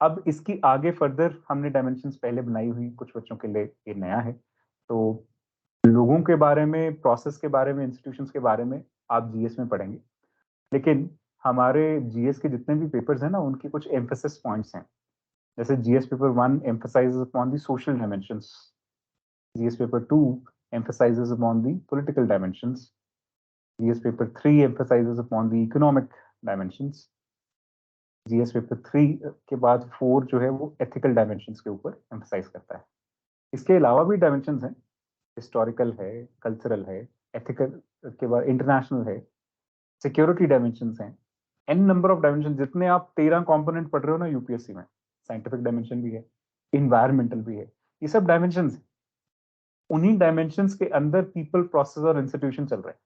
S1: अब इसकी आगे फर्दर हमने डायमेंशंस पहले बनाई हुई, कुछ बच्चों के लिए ये नया है. तो लोगों के बारे में, प्रोसेस के बारे में, इंस्टीट्यूशंस के बारे में आप जीएस में पढ़ेंगे. लेकिन हमारे जीएस के जितने भी पेपर्स हैं ना, उनकी कुछ एम्फेसिस पॉइंट्स हैं. जैसे GS paper 1 emphasizes upon the social dimensions, GS paper 2 emphasizes upon the political dimensions, GS paper 3 emphasizes upon the economic dimensions, GS paper 3 के बाद 4 जो है वो एथिकल डायमेंशंस के ऊपर एम्फसाइज करता है. इसके अलावा भी डायमेंशंस हैं, हिस्टोरिकल है, कल्चरल है, एथिकल के बाद इंटरनेशनल है, सिक्योरिटी डायमेंशंस हैं, एन नंबर ऑफ डायमेंशन. जितने आप 13 कंपोनेंट पढ़ रहे हो ना यूपीएससी में, साइंटिफिक डायमेंशन भी है, इन्वायरमेंटल भी है, ये सब डायमेंशंस हैं. उन्हीं डायमेंशंस के अंदर पीपल, प्रोसेस और इंस्टीट्यूशन चल रहे हैं.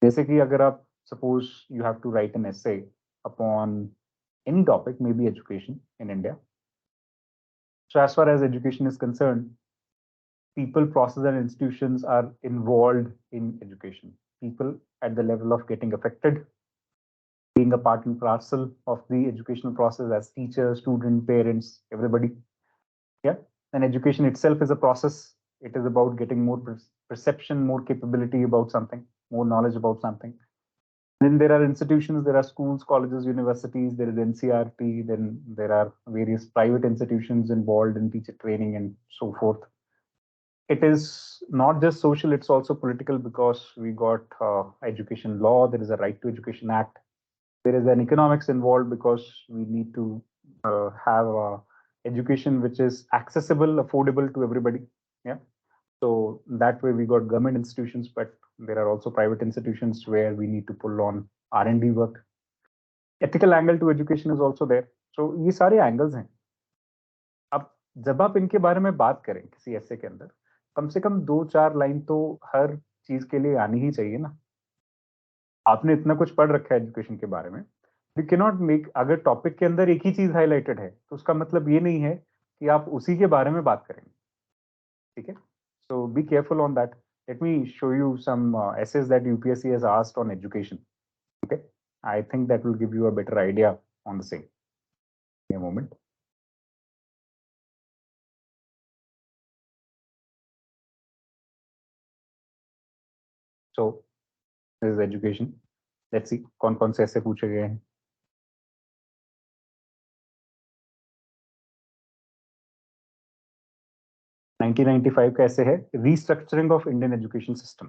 S1: जैसे कि अगर आप suppose you have to write an essay upon any topic, maybe education in India. So as far as education is concerned, people, process and institutions are involved in education. People at the level of getting affected, being a part and parcel of the educational process as teachers, students, parents, everybody. Yeah. And education itself is a process. It is about getting more perception, more capability about something, more knowledge about something. Then there are institutions, there are schools, colleges, universities, there is NCRT, then there are various private institutions involved in teacher training and so forth. It is not just social, it's also political, because we got education law, there is a Right to Education Act. There is an economics involved because we need to have education which is accessible, affordable to everybody. Yeah. So that way we got government institutions, but there are also private institutions where we need to pull on R&D work. Ethical angle to education is also there. So ये सारे angles हैं. अब जब आप इनके बारे में बात करें किसी ऐसे के अंदर, कम से कम 2-4 लाइन तो हर चीज के लिए आनी ही चाहिए ना. आपने इतना कुछ पढ़ रखा है एजुकेशन के बारे में, यू कैन नॉट मेक, अगर टॉपिक के अंदर एक ही चीज हाईलाइटेड है तो उसका मतलब ये नहीं है कि आप उसी के बारे में बात करेंगे. ठीक है. So be careful on that. Let me show you some essays that UPSC has asked on education. Okay, I think that will give you a better idea on the same. In a moment. So this is education. Let's see कौन-कौन से ऐसे पूछे गए हैं. $1995 का ऐसे है, restructuring of Indian education system.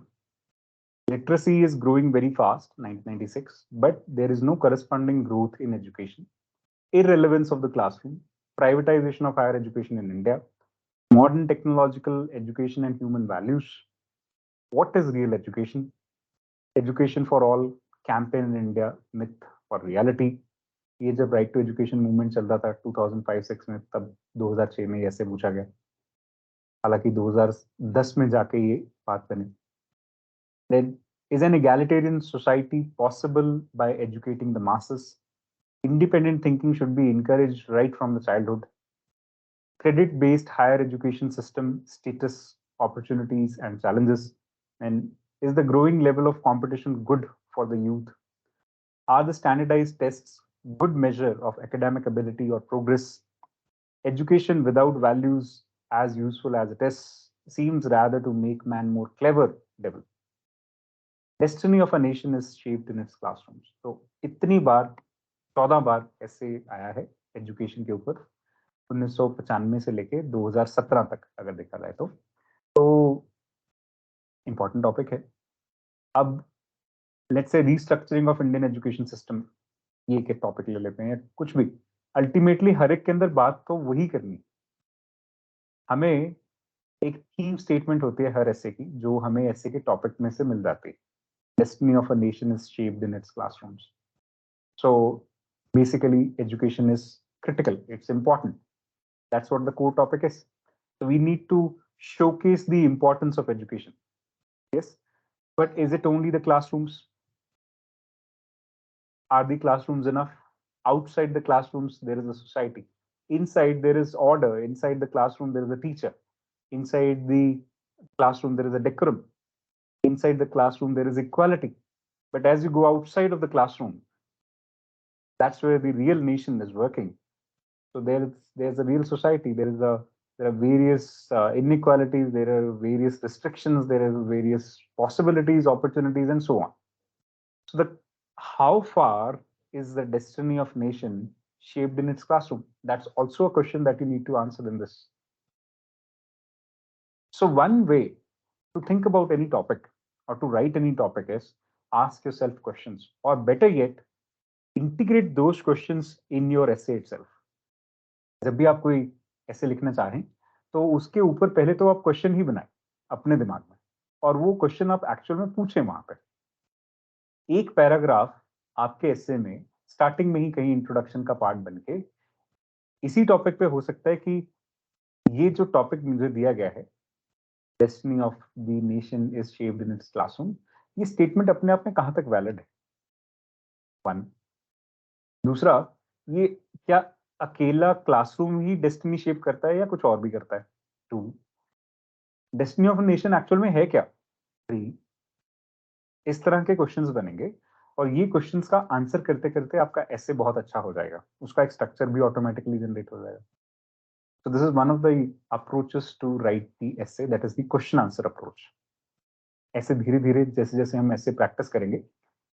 S1: Literacy is growing very fast, 1996, but there is no corresponding growth in education. Irrelevance of the classroom, privatization of higher education in India, modern technological education and human values. What is real education? Education for all campaign in India, myth or reality. ये जब right to education movement चल रहा था 2005-6 में, तब 2006 में ऐसे पूछा गया. हालांकि 2010 में जाके ये बात बनी. Then, is an egalitarian society possible by educating the masses? Independent thinking should be encouraged right from the childhood. Credit-based higher education system, status, opportunities and challenges. And is the growing level of competition good for the youth? Are the standardized tests good measure of academic ability or progress? Education without values, as useful as it is, seems rather to make man more clever devil. Destiny of a nation is shaped in its classrooms. तो इतनी बार 14 बार ऐसे आया है education के ऊपर 1995 से लेके 2017 तक अगर देखा जाए तो इंपॉर्टेंट टॉपिक है। अब let's say restructuring of Indian education system, ये एक टॉपिक ले लेते हैं, कुछ भी अल्टीमेटली हर एक के अंदर बात तो वही करनी। हमें एक थीम स्टेटमेंट होती है हर ऐसे की जो हमें ऐसे के टॉपिक में से मिल जाती है। Destiny of a nation is shaped in its classrooms. So basically education is critical, it's important. That's what the core topic is. So we need to showcase the importance of education. Yes, but is it only the classrooms? Are the classrooms enough? Outside the classrooms there is a society, inside there is order, inside the classroom there is a teacher, inside the classroom there is a decorum, inside the classroom there is equality. But as you go outside of the classroom, that's where the real nation is working. So there's a real society. There are various inequalities. There are various restrictions. There are various possibilities, opportunities, and so on. So how far is the destiny of nation shaped in its classroom? That's also a question that you need to answer in this. So one way to think about any topic or to write any topic is ask yourself questions, or better yet, integrate those questions in your essay itself. जब भी आप कोई ऐसे लिखना चाहें तो उसके ऊपर पहले तो आप क्वेश्चन ही बनाएं अपने दिमाग में, और वो क्वेश्चन आप एक्चुअल में पूछें वहां पे। एक पैराग्राफ आपके एसे में स्टार्टिंग में ही कहीं इंट्रोडक्शन का पार्ट बन के इसी टॉपिक पे हो सकता है कि ये जो टॉपिक मुझे दिया गया है, destiny of the nation is shaped in its classroom, ये स्टेटमेंट अपने आप में कहां तक वैलिड है, वन। दूसरा, ये क्या अकेला क्लासरूम ही डेस्टिनी शेप करता है या कुछ और भी करता है, too. Destiny of nation actual में है क्या, थ्री। इस तरह के क्वेश्चंस बनेंगे और ये क्वेश्चंस का आंसर करते करते आपका ऐसे बहुत अच्छा हो जाएगा, उसका एक स्ट्रक्चर भी ऑटोमेटिकली जनरेट हो जाएगा। So this is one of the approaches to write the essay, that is the question answer approach. ऐसे धीरे धीरे जैसे जैसे हम ऐसे प्रैक्टिस करेंगे,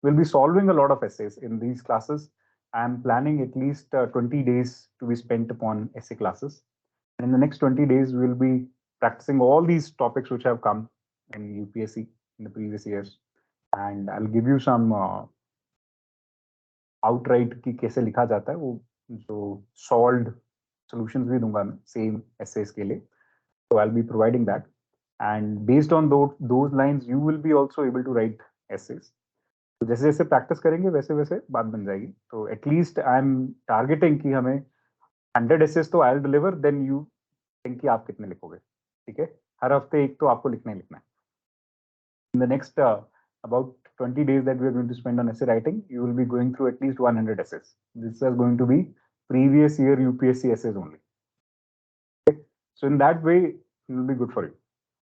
S1: we'll be solving a lot of essays in these classes. I am planning at least 20 days to be spent upon essay classes. And in the next 20 days, we'll be practicing all these topics which have come in UPSC in the previous years. And I'll give you some outright कि कैसे लिखा जाता है, वो जो solved solutions भी दूंगा मैं same essays के लिए. So I'll be providing that. And based on those lines, you will be also able to write essays. तो जैसे जैसे प्रैक्टिस करेंगे वैसे वैसे बात बन जाएगी। तो एटलीस्ट आई एम टारगेटिंग कि हमें 100 essays तो I will deliver, then you think कि आप कितने लिखोगे, ठीक है। हर हफ्ते एक तो आपको लिखना ही लिखना है। इन the next about 20 days that we are going to spend on essay writing, you will be going through at least 100 essays. This is going to be previous year UPSC essays only. Okay? So in that way, it will be good for you.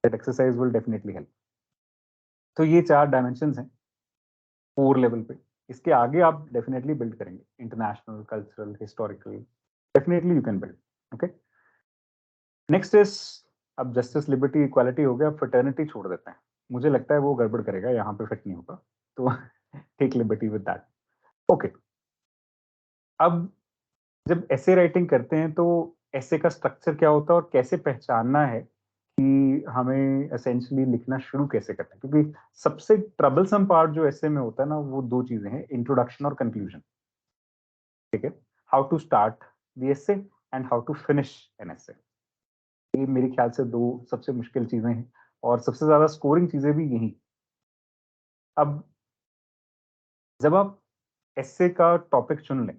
S1: That exercise will definitely help. तो ये 4 dimensions हैं 4 level पे। इसके आगे आप definitely build करेंगे, international, cultural, historical, definitely you can build. Okay, next is, अब justice, liberty, equality हो गया, फ्रेटर्निटी छोड़ देते हैं, मुझे लगता है वो गड़बड़ करेगा, यहाँ पे फिट नहीं होगा, तो take liberty with that. Okay, अब जब ऐसे राइटिंग करते हैं तो ऐसे का स्ट्रक्चर क्या होता है और कैसे पहचानना है कि हमें एसेंशियली लिखना शुरू कैसे करना है, क्योंकि सबसे ट्रबलसम पार्ट जो ऐसे में होता है ना, वो 2 चीजें हैं, इंट्रोडक्शन और कंक्लूजन, ठीक है। How to start the essay and how to finish an essay, ये मेरे ख्याल से 2 सबसे मुश्किल चीजें हैं और सबसे ज्यादा स्कोरिंग चीजें भी यही। अब जब आप एसे का टॉपिक चुन लें,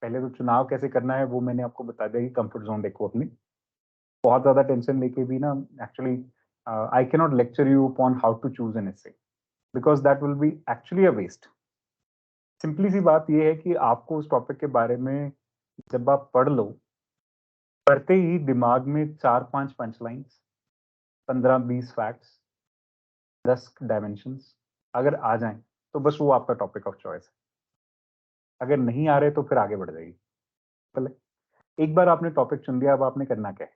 S1: पहले तो चुनाव कैसे करना है वो मैंने आपको बता दिया कि कंफर्ट जोन देखो अपनी, बहुत ज्यादा टेंशन लेके भी ना, actually I can not lecture you upon how to choose an essay, because that will be actually a waste. Simply सी बात ये है कि आपको उस टॉपिक के बारे में जब आप पढ़ लो, पढ़ते ही दिमाग में 4-5 पंचलाइंस, 15-20 फैक्ट्स, 10 डायमेंशंस अगर आ जाएं तो बस वो आपका टॉपिक ऑफ चॉइस है। अगर नहीं आ रहे तो फिर आगे बढ़ जाएगी। पहले एक बार आपने टॉपिक चुन लिया, अब आपने करना क्या है,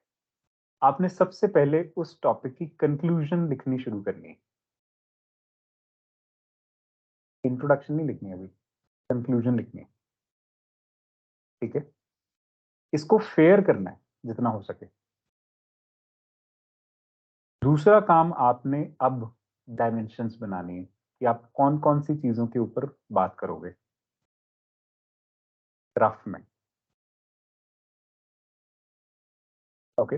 S1: आपने सबसे पहले उस टॉपिक की कंक्लूजन लिखनी शुरू करनी है। इंट्रोडक्शन नहीं लिखनी है, अभी कंक्लूजन लिखनी है, ठीक है। इसको फेयर करना है जितना हो सके। दूसरा काम आपने अब डायमेंशंस बनानी है कि आप कौन कौन सी चीजों के ऊपर बात करोगे रफ में, ओके।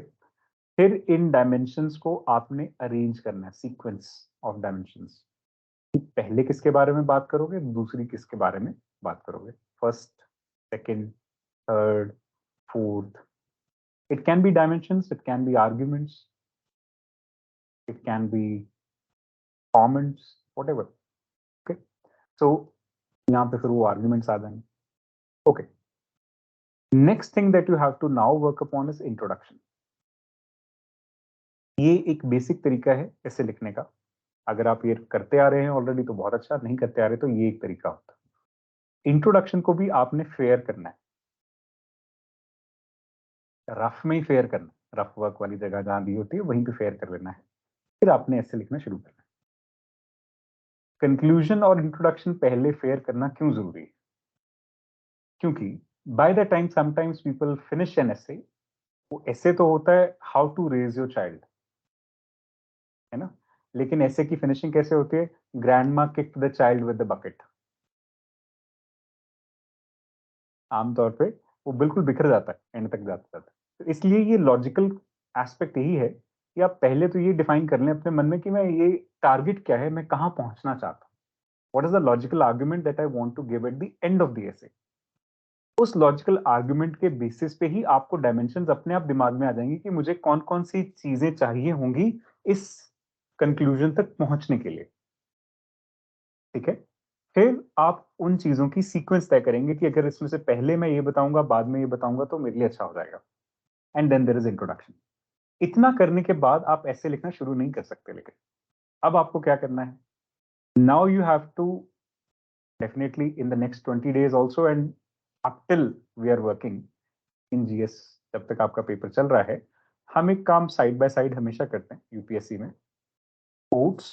S1: फिर इन डायमेंशंस को आपने अरेंज करना है, सीक्वेंस ऑफ डायमेंशंस। पहले किसके बारे में बात करोगे, दूसरी किसके बारे में बात करोगे, first, second, third, fourth. It can be dimensions, it can be arguments, it can be comments, whatever, okay. So यहाँ पे फिर वो आर्ग्यूमेंट्स आ जाएंगे, okay. Next thing that you have to now work upon is introduction. ये एक basic तरीका है ऐसे लिखने का। अगर आप ये करते आ रहे हैं ऑलरेडी तो बहुत अच्छा, नहीं करते आ रहे तो ये एक तरीका होता है। इंट्रोडक्शन को भी आपने फेयर करना है, रफ में ही फेयर करना है, रफ वर्क वाली जगह जहां दी होती है वहीं पे फेयर कर लेना है, फिर आपने ऐसे लिखना शुरू करना है। कंक्लूजन और इंट्रोडक्शन पहले फेयर करना क्यों जरूरी है, क्योंकि by the time sometimes people finish an essay, वो ऐसे तो होता है how to raise your child, है ना, लेकिन ऐसे की फिनिशिंग कैसे होती है, grandma kicked the child with the bucket. आमतौर पे वो बिल्कुल बिखर जाता है एंड तक जाता जाता है। तो इसलिए ये लॉजिकल एस्पेक्ट यही है कि आप पहले तो ये डिफाइन कर लें अपने मन में कि मैं ये टारगेट क्या है, मैं कहां पहुंचना चाहता हूं, what is the logical argument that I want to give at the end of the essay. उस लॉजिकल आर्गुमेंट के बेसिस पे ही आपको डायमेंशंस अपने आप दिमाग में आ जाएंगी कि मुझे कौन कौन सी चीजें चाहिए होंगी इस कंक्लूजन तक पहुंचने के लिए, ठीक है। फिर आप उन चीजों की सीक्वेंस तय करेंगे कि अगर इसमें से पहले मैं ये बताऊंगा बाद में ये बताऊंगा तो मेरे लिए अच्छा हो जाएगा, and then there is introduction. इतना करने के बाद आप ऐसे लिखना शुरू नहीं कर सकते, लेकिन अब आपको क्या करना है, now you have to definitely in the next 20 days also and up till we are working in GS, जब तक आपका पेपर चल रहा है, हम एक काम साइड बाय साइड हमेशा करते हैं यूपीएससी में, कोट्स,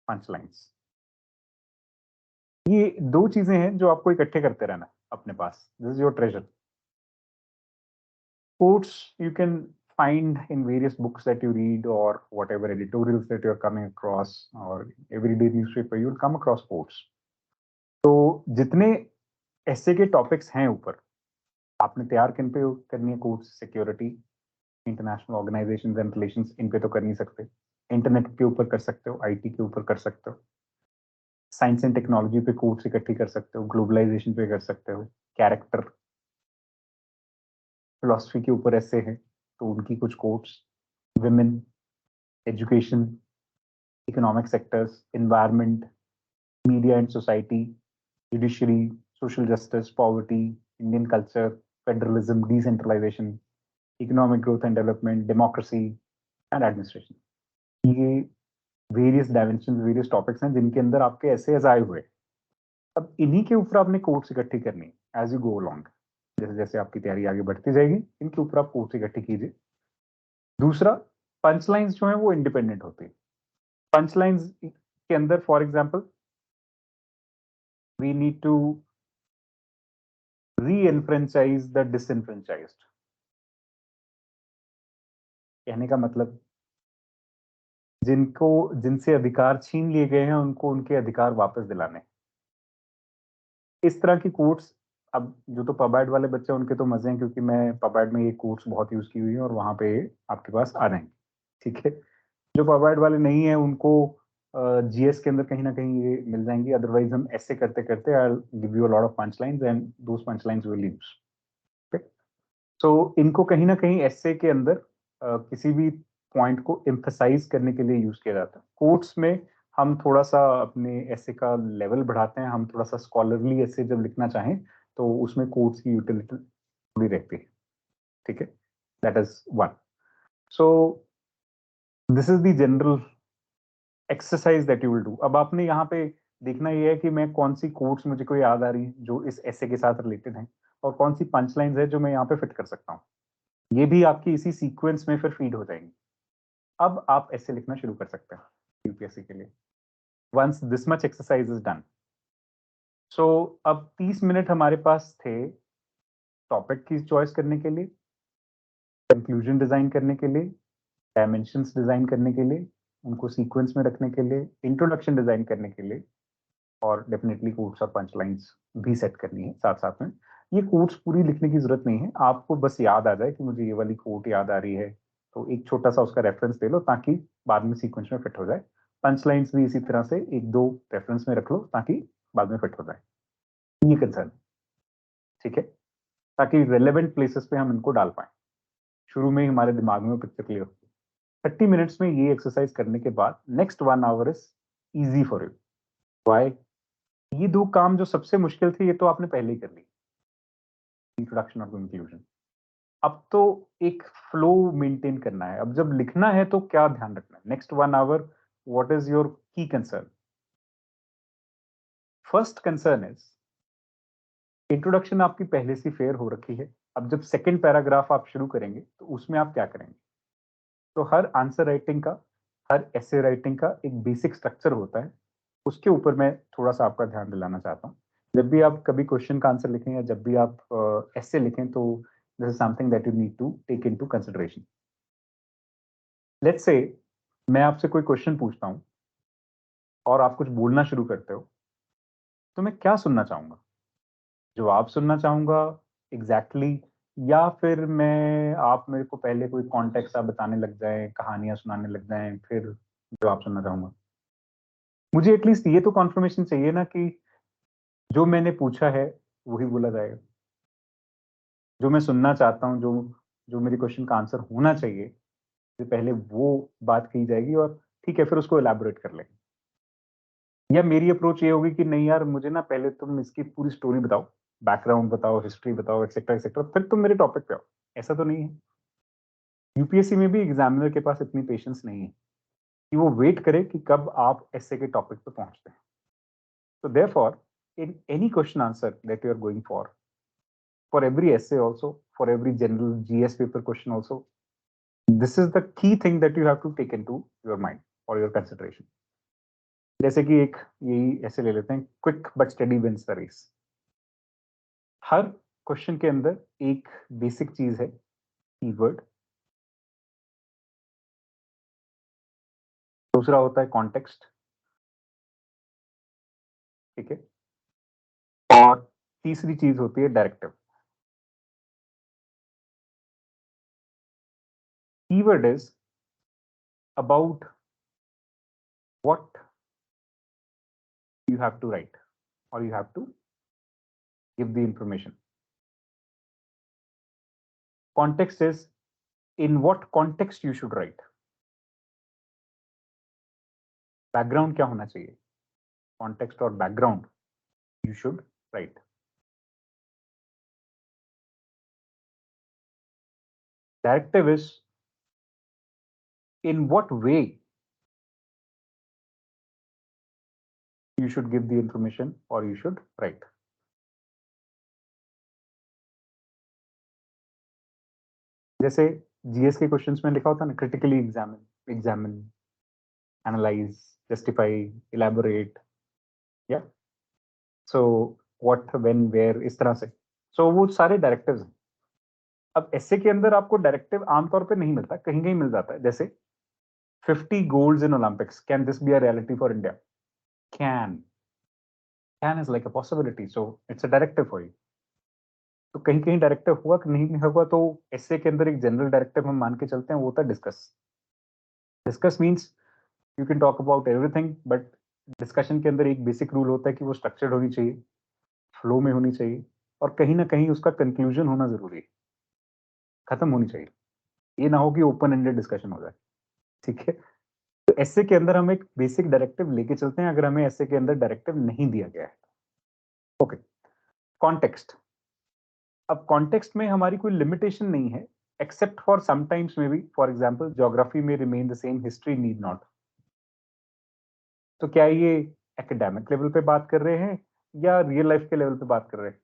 S1: पंच लाइन्स। ये दो चीजें हैं जो आपको इकट्ठे करते रहना अपने पास, this is your treasure. Quotes you can find in various books that you read or whatever editorials that you're coming across or everyday newspaper, you'll come across quotes. तो जितने ऐसे के टॉपिक्स हैं ऊपर, आपने तैयार किन पे करनी है course, security, international organisations and relations, इन पे तो कर नहीं सकते, इंटरनेट के ऊपर कर सकते हो, आईटी के ऊपर कर सकते हो, साइंस एंड टेक्नोलॉजी पे कोर्स इकट्ठी कर सकते हो, ग्लोबलाइजेशन पे कर सकते हो, कैरेक्टर, फिलोसफी के ऊपर ऐसे हैं तो उनकी कुछ quotes, women, education, economic sectors, environment, media and society, judiciary, social justice, poverty, Indian culture, federalism, decentralization, economic growth and development, democracy and administration. ये वेरियस डायमेंशन, वेरियस टॉपिक्स हैं जिनके अंदर आपके ऐसे आए हुए। अब इन्हीं के ऊपर आपने कोर्स इकट्ठी करनी है एज यू गो अलोंग, जैसे जैसे आपकी तैयारी आगे बढ़ती जाएगी इनके ऊपर आप कोर्स इकट्ठी कीजिए। दूसरा, पंच लाइन्स जो है वो इंडिपेंडेंट होती है। पंच लाइन्स के अंदर for example we need to re-enfranchise the disenfranchised। कहने का मतलब जिनसे अधिकार छीन लिए गए हैं उनको उनके अधिकार वापस दिलाने। इस तरह की कोर्ट्स, अब जो तो पबैड वाले बच्चे हैं उनके तो मजे हैं, क्योंकि मैं पबैड में ये कोर्ट्स बहुत यूज की हुई है और वहां पे आपके पास आ रहे हैं, ठीक है। जो पबैड वाले नहीं है उनको जीएस के अंदर कहीं ना कहीं ये मिल जाएंगी, अदरवाइज हम ऐसे करते करते I give you a lot of punch lines and those punch lines will use. तो इनको कहीं ना कहीं एसे के अंदर किसी भी पॉइंट को एम्फसाइज करने के लिए यूज किया जाता है। कोट्स में हम थोड़ा सा अपने एसे का लेवल बढ़ाते हैं, हम थोड़ा सा स्कॉलरली एसे जब लिखना चाहें तो उसमें कोट्स की यूटिलिटी थोड़ी रहती है, ठीक है। That is one. So this is the general exercise that you will do. अब आपने यहाँ पे देखना ये है कि मैं कौन सी कोट्स मुझे को याद आ रही है जो इस एसे के साथ रिलेटेड है, और कौन सी पंच लाइन्स है जो मैं यहाँ पे फिट कर सकता हूँ। ये भी आपकी इसी सीक्वेंस में फिर फीड हो जाएंगी। अब आप ऐसे लिखना शुरू कर सकते हैं यूपीएससी के लिए। once this much exercise is done. So अब 30 मिनट हमारे पास थे टॉपिक की चॉइस करने के लिए, कंक्लूजन डिजाइन करने के लिए, डायमेंशंस डिजाइन करने के लिए, उनको सीक्वेंस में रखने के लिए, इंट्रोडक्शन डिजाइन करने के लिए, और डेफिनेटली कोट्स और पंच लाइन्स भी सेट करनी है साथ साथ में। ये कोट्स पूरी लिखने की जरूरत नहीं है, आपको बस याद आ जाए कि मुझे ये वाली कोट याद आ रही है, तो एक छोटा सा उसका रेफरेंस दे लो ताकि बाद में सीक्वेंस में फिट हो जाए। पंच लाइन्स भी इसी तरह से एक दो रेफरेंस में रख लो ताकि बाद में फिट हो जाए। ये कंसर्न, ठीक है, ताकि रेलेवेंट प्लेसेस पे हम इनको डाल पाए, शुरू में ही हमारे दिमाग में पिक्चर क्लियर हो। 30 मिनट्स में ये एक्सरसाइज करने के बाद next 1 hour is easy for you. Why? ये दो काम जो सबसे मुश्किल थे ये तो आपने पहले ही कर ली, इंट्रोडक्शन और कंक्लूजन। अब तो एक फ्लो मेंटेन करना है। अब जब लिखना है तो क्या ध्यान रखना है? Next 1 hour what is your key concern? First concern is introduction आपकी पहले से फेयर हो रखी है। अब जब सेकंड पैराग्राफ आप शुरू करेंगे तो उसमें आप क्या करेंगे? तो हर आंसर राइटिंग का, हर एसे राइटिंग का एक बेसिक स्ट्रक्चर होता है, उसके ऊपर मैं थोड़ा सा आपका ध्यान दिलाना चाहता हूँ। जब भी आप कभी क्वेश्चन का आंसर लिखें या जब भी आप एसे लिखें तो this is something that you need to take into consideration. Let's say मैं आपसे कोई क्वेश्चन पूछता हूँ और आप कुछ बोलना शुरू करते हो, तो मैं क्या सुनना चाहूंगा? जवाब सुनना चाहूंगा एग्जैक्टली या फिर मैं आप मेरे को पहले कोई कॉन्टेक्स्ट सा बताने लग जाएं, कहानियां सुनाने लग जाएं, फिर जवाब सुनना चाहूंगा? मुझे एटलीस्ट ये तो कॉन्फर्मेशन चाहिए ना कि जो मैंने पूछा है वही बोला जाएगा, जो मैं सुनना चाहता हूँ, जो जो मेरे क्वेश्चन का आंसर होना चाहिए, तो पहले वो बात कही जाएगी और ठीक है फिर उसको एलैबोरेट कर लेंगे। या मेरी अप्रोच ये होगी कि नहीं यार, मुझे ना पहले तुम इसकी पूरी स्टोरी बताओ, बैकग्राउंड बताओ, हिस्ट्री बताओ, एक्सेट्रा एक्सेट्रा, फिर तुम मेरे टॉपिक पे आओ। ऐसा तो नहीं है। यूपीएससी में भी एग्जामिनर के पास इतनी पेशेंस नहीं है कि वो वेट करे कि कब आप ऐसे के टॉपिक पे पहुंचते हैं। So therefore, in any question answer that you are going for every essay also, for every general GS paper question also, this is the key thing that you have to take into your mind or your consideration. जैसे कि एक यही ऐसे ले लेते हैं, quick but study wins the race. हर question के अंदर एक बेसिक चीज है कीवर्ड, दूसरा होता है कॉन्टेक्स्ट, ठीक है, और तीसरी चीज होती है directive. Keyword is about what you have to write or you have to give the information. Context is in what context you should write. Background क्या होना चाहिए? Context or background you should write. Directive is in what way you should give the information or you should write. जैसे GS के questions में लिखा होता है ना, critically examine, analyse, justify, elaborate, या सो व्हाट, व्हेन, वेयर, इस तरह से। सो वो सारे डायरेक्टिव्स हैं। अब ऐसे के अंदर आपको डायरेक्टिव आमतौर पे नहीं मिलता, कहीं कहीं मिल जाता है। जैसे 50 golds in Olympics, can this be a reality for India? Can is like a possibility, so it's a directive for you. तो कहीं कहीं डायरेक्टिव हुआ कि नहीं हुआ, तो ऐसे के अंदर एक जनरल डायरेक्टिव हम मान के चलते हैं, वो होता है discuss. Discuss means you can talk about everything, but discussion के अंदर एक बेसिक रूल होता है कि वो स्ट्रक्चर्ड होनी चाहिए, फ्लो में होनी चाहिए, और कहीं ना कहीं उसका कंक्लूजन होना जरूरी है, खत्म होनी चाहिए। ये ना हो कि ओपन एंडेड डिस्कशन हो जाए, ठीक है। तो ऐसे के अंदर हम एक बेसिक डायरेक्टिव लेके चलते हैं अगर हमें ऐसे के अंदर डायरेक्टिव नहीं दिया गया है। Okay, context. अब कॉन्टेक्स्ट में हमारी कोई लिमिटेशन नहीं है, except for sometimes maybe, for example geography में remain the same, history need not. तो क्या ये एकेडमिक लेवल पे बात कर रहे हैं या रियल लाइफ के लेवल पे बात कर रहे हैं?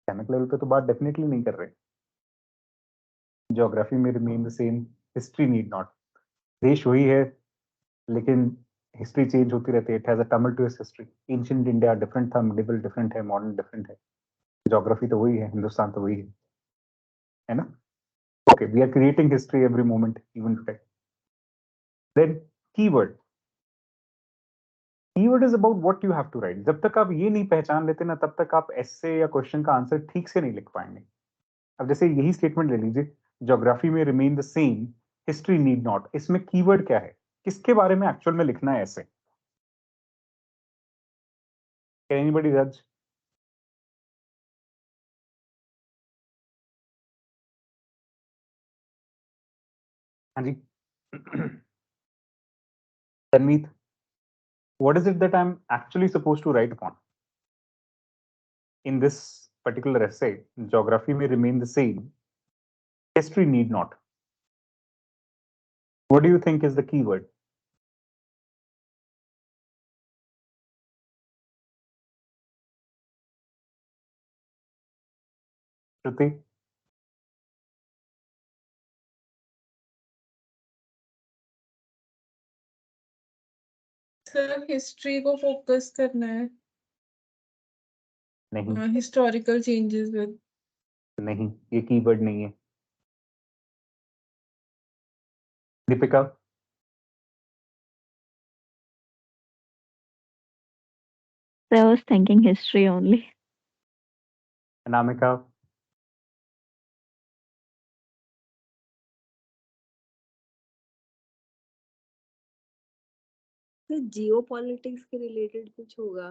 S1: एकेडमिक लेवल पे तो बात डेफिनेटली नहीं कर रहे। ज्योग्राफी में remain the same, history need not. देश वही है, लेकिन हिस्ट्री चेंज होती रहती है. It has a tumultuous history. Ancient India different था, मिडिवल डिफरेंट है, मॉडर्न डिफरेंट है. ज्योग्राफी तो वही है, हिंदुस्तान तो वही है ना? Okay, we are creating history every moment, even today. Then keyword. Keyword is about what you have to write. जब तक आप ये नहीं पहचान लेते ना, तब तक आप essay या क्वेश्चन का आंसर ठीक से नहीं लिख पाएंगे. अब जैसे यही स्टेटमेंट ले लीजिए, ज्योग्राफी में remain the same, history need not. इसमें कीवर्ड क्या है? किसके बारे में एक्चुअल में लिखना है ऐसे? Can anybody judge? हाँ जी. Tanmeet, what is it that I'm actually supposed to write upon? In this particular essay, geography may remain the same, history need not. What do you think is the keyword? Shruti?
S6: Sir history को focus करना है,
S1: नहीं,
S6: historical changes with.
S1: नहीं, ये keyword नहीं है. Deepika?
S2: I was thinking history only.
S1: Anamika?
S7: तो जियो politics के रिलेटेड कुछ होगा.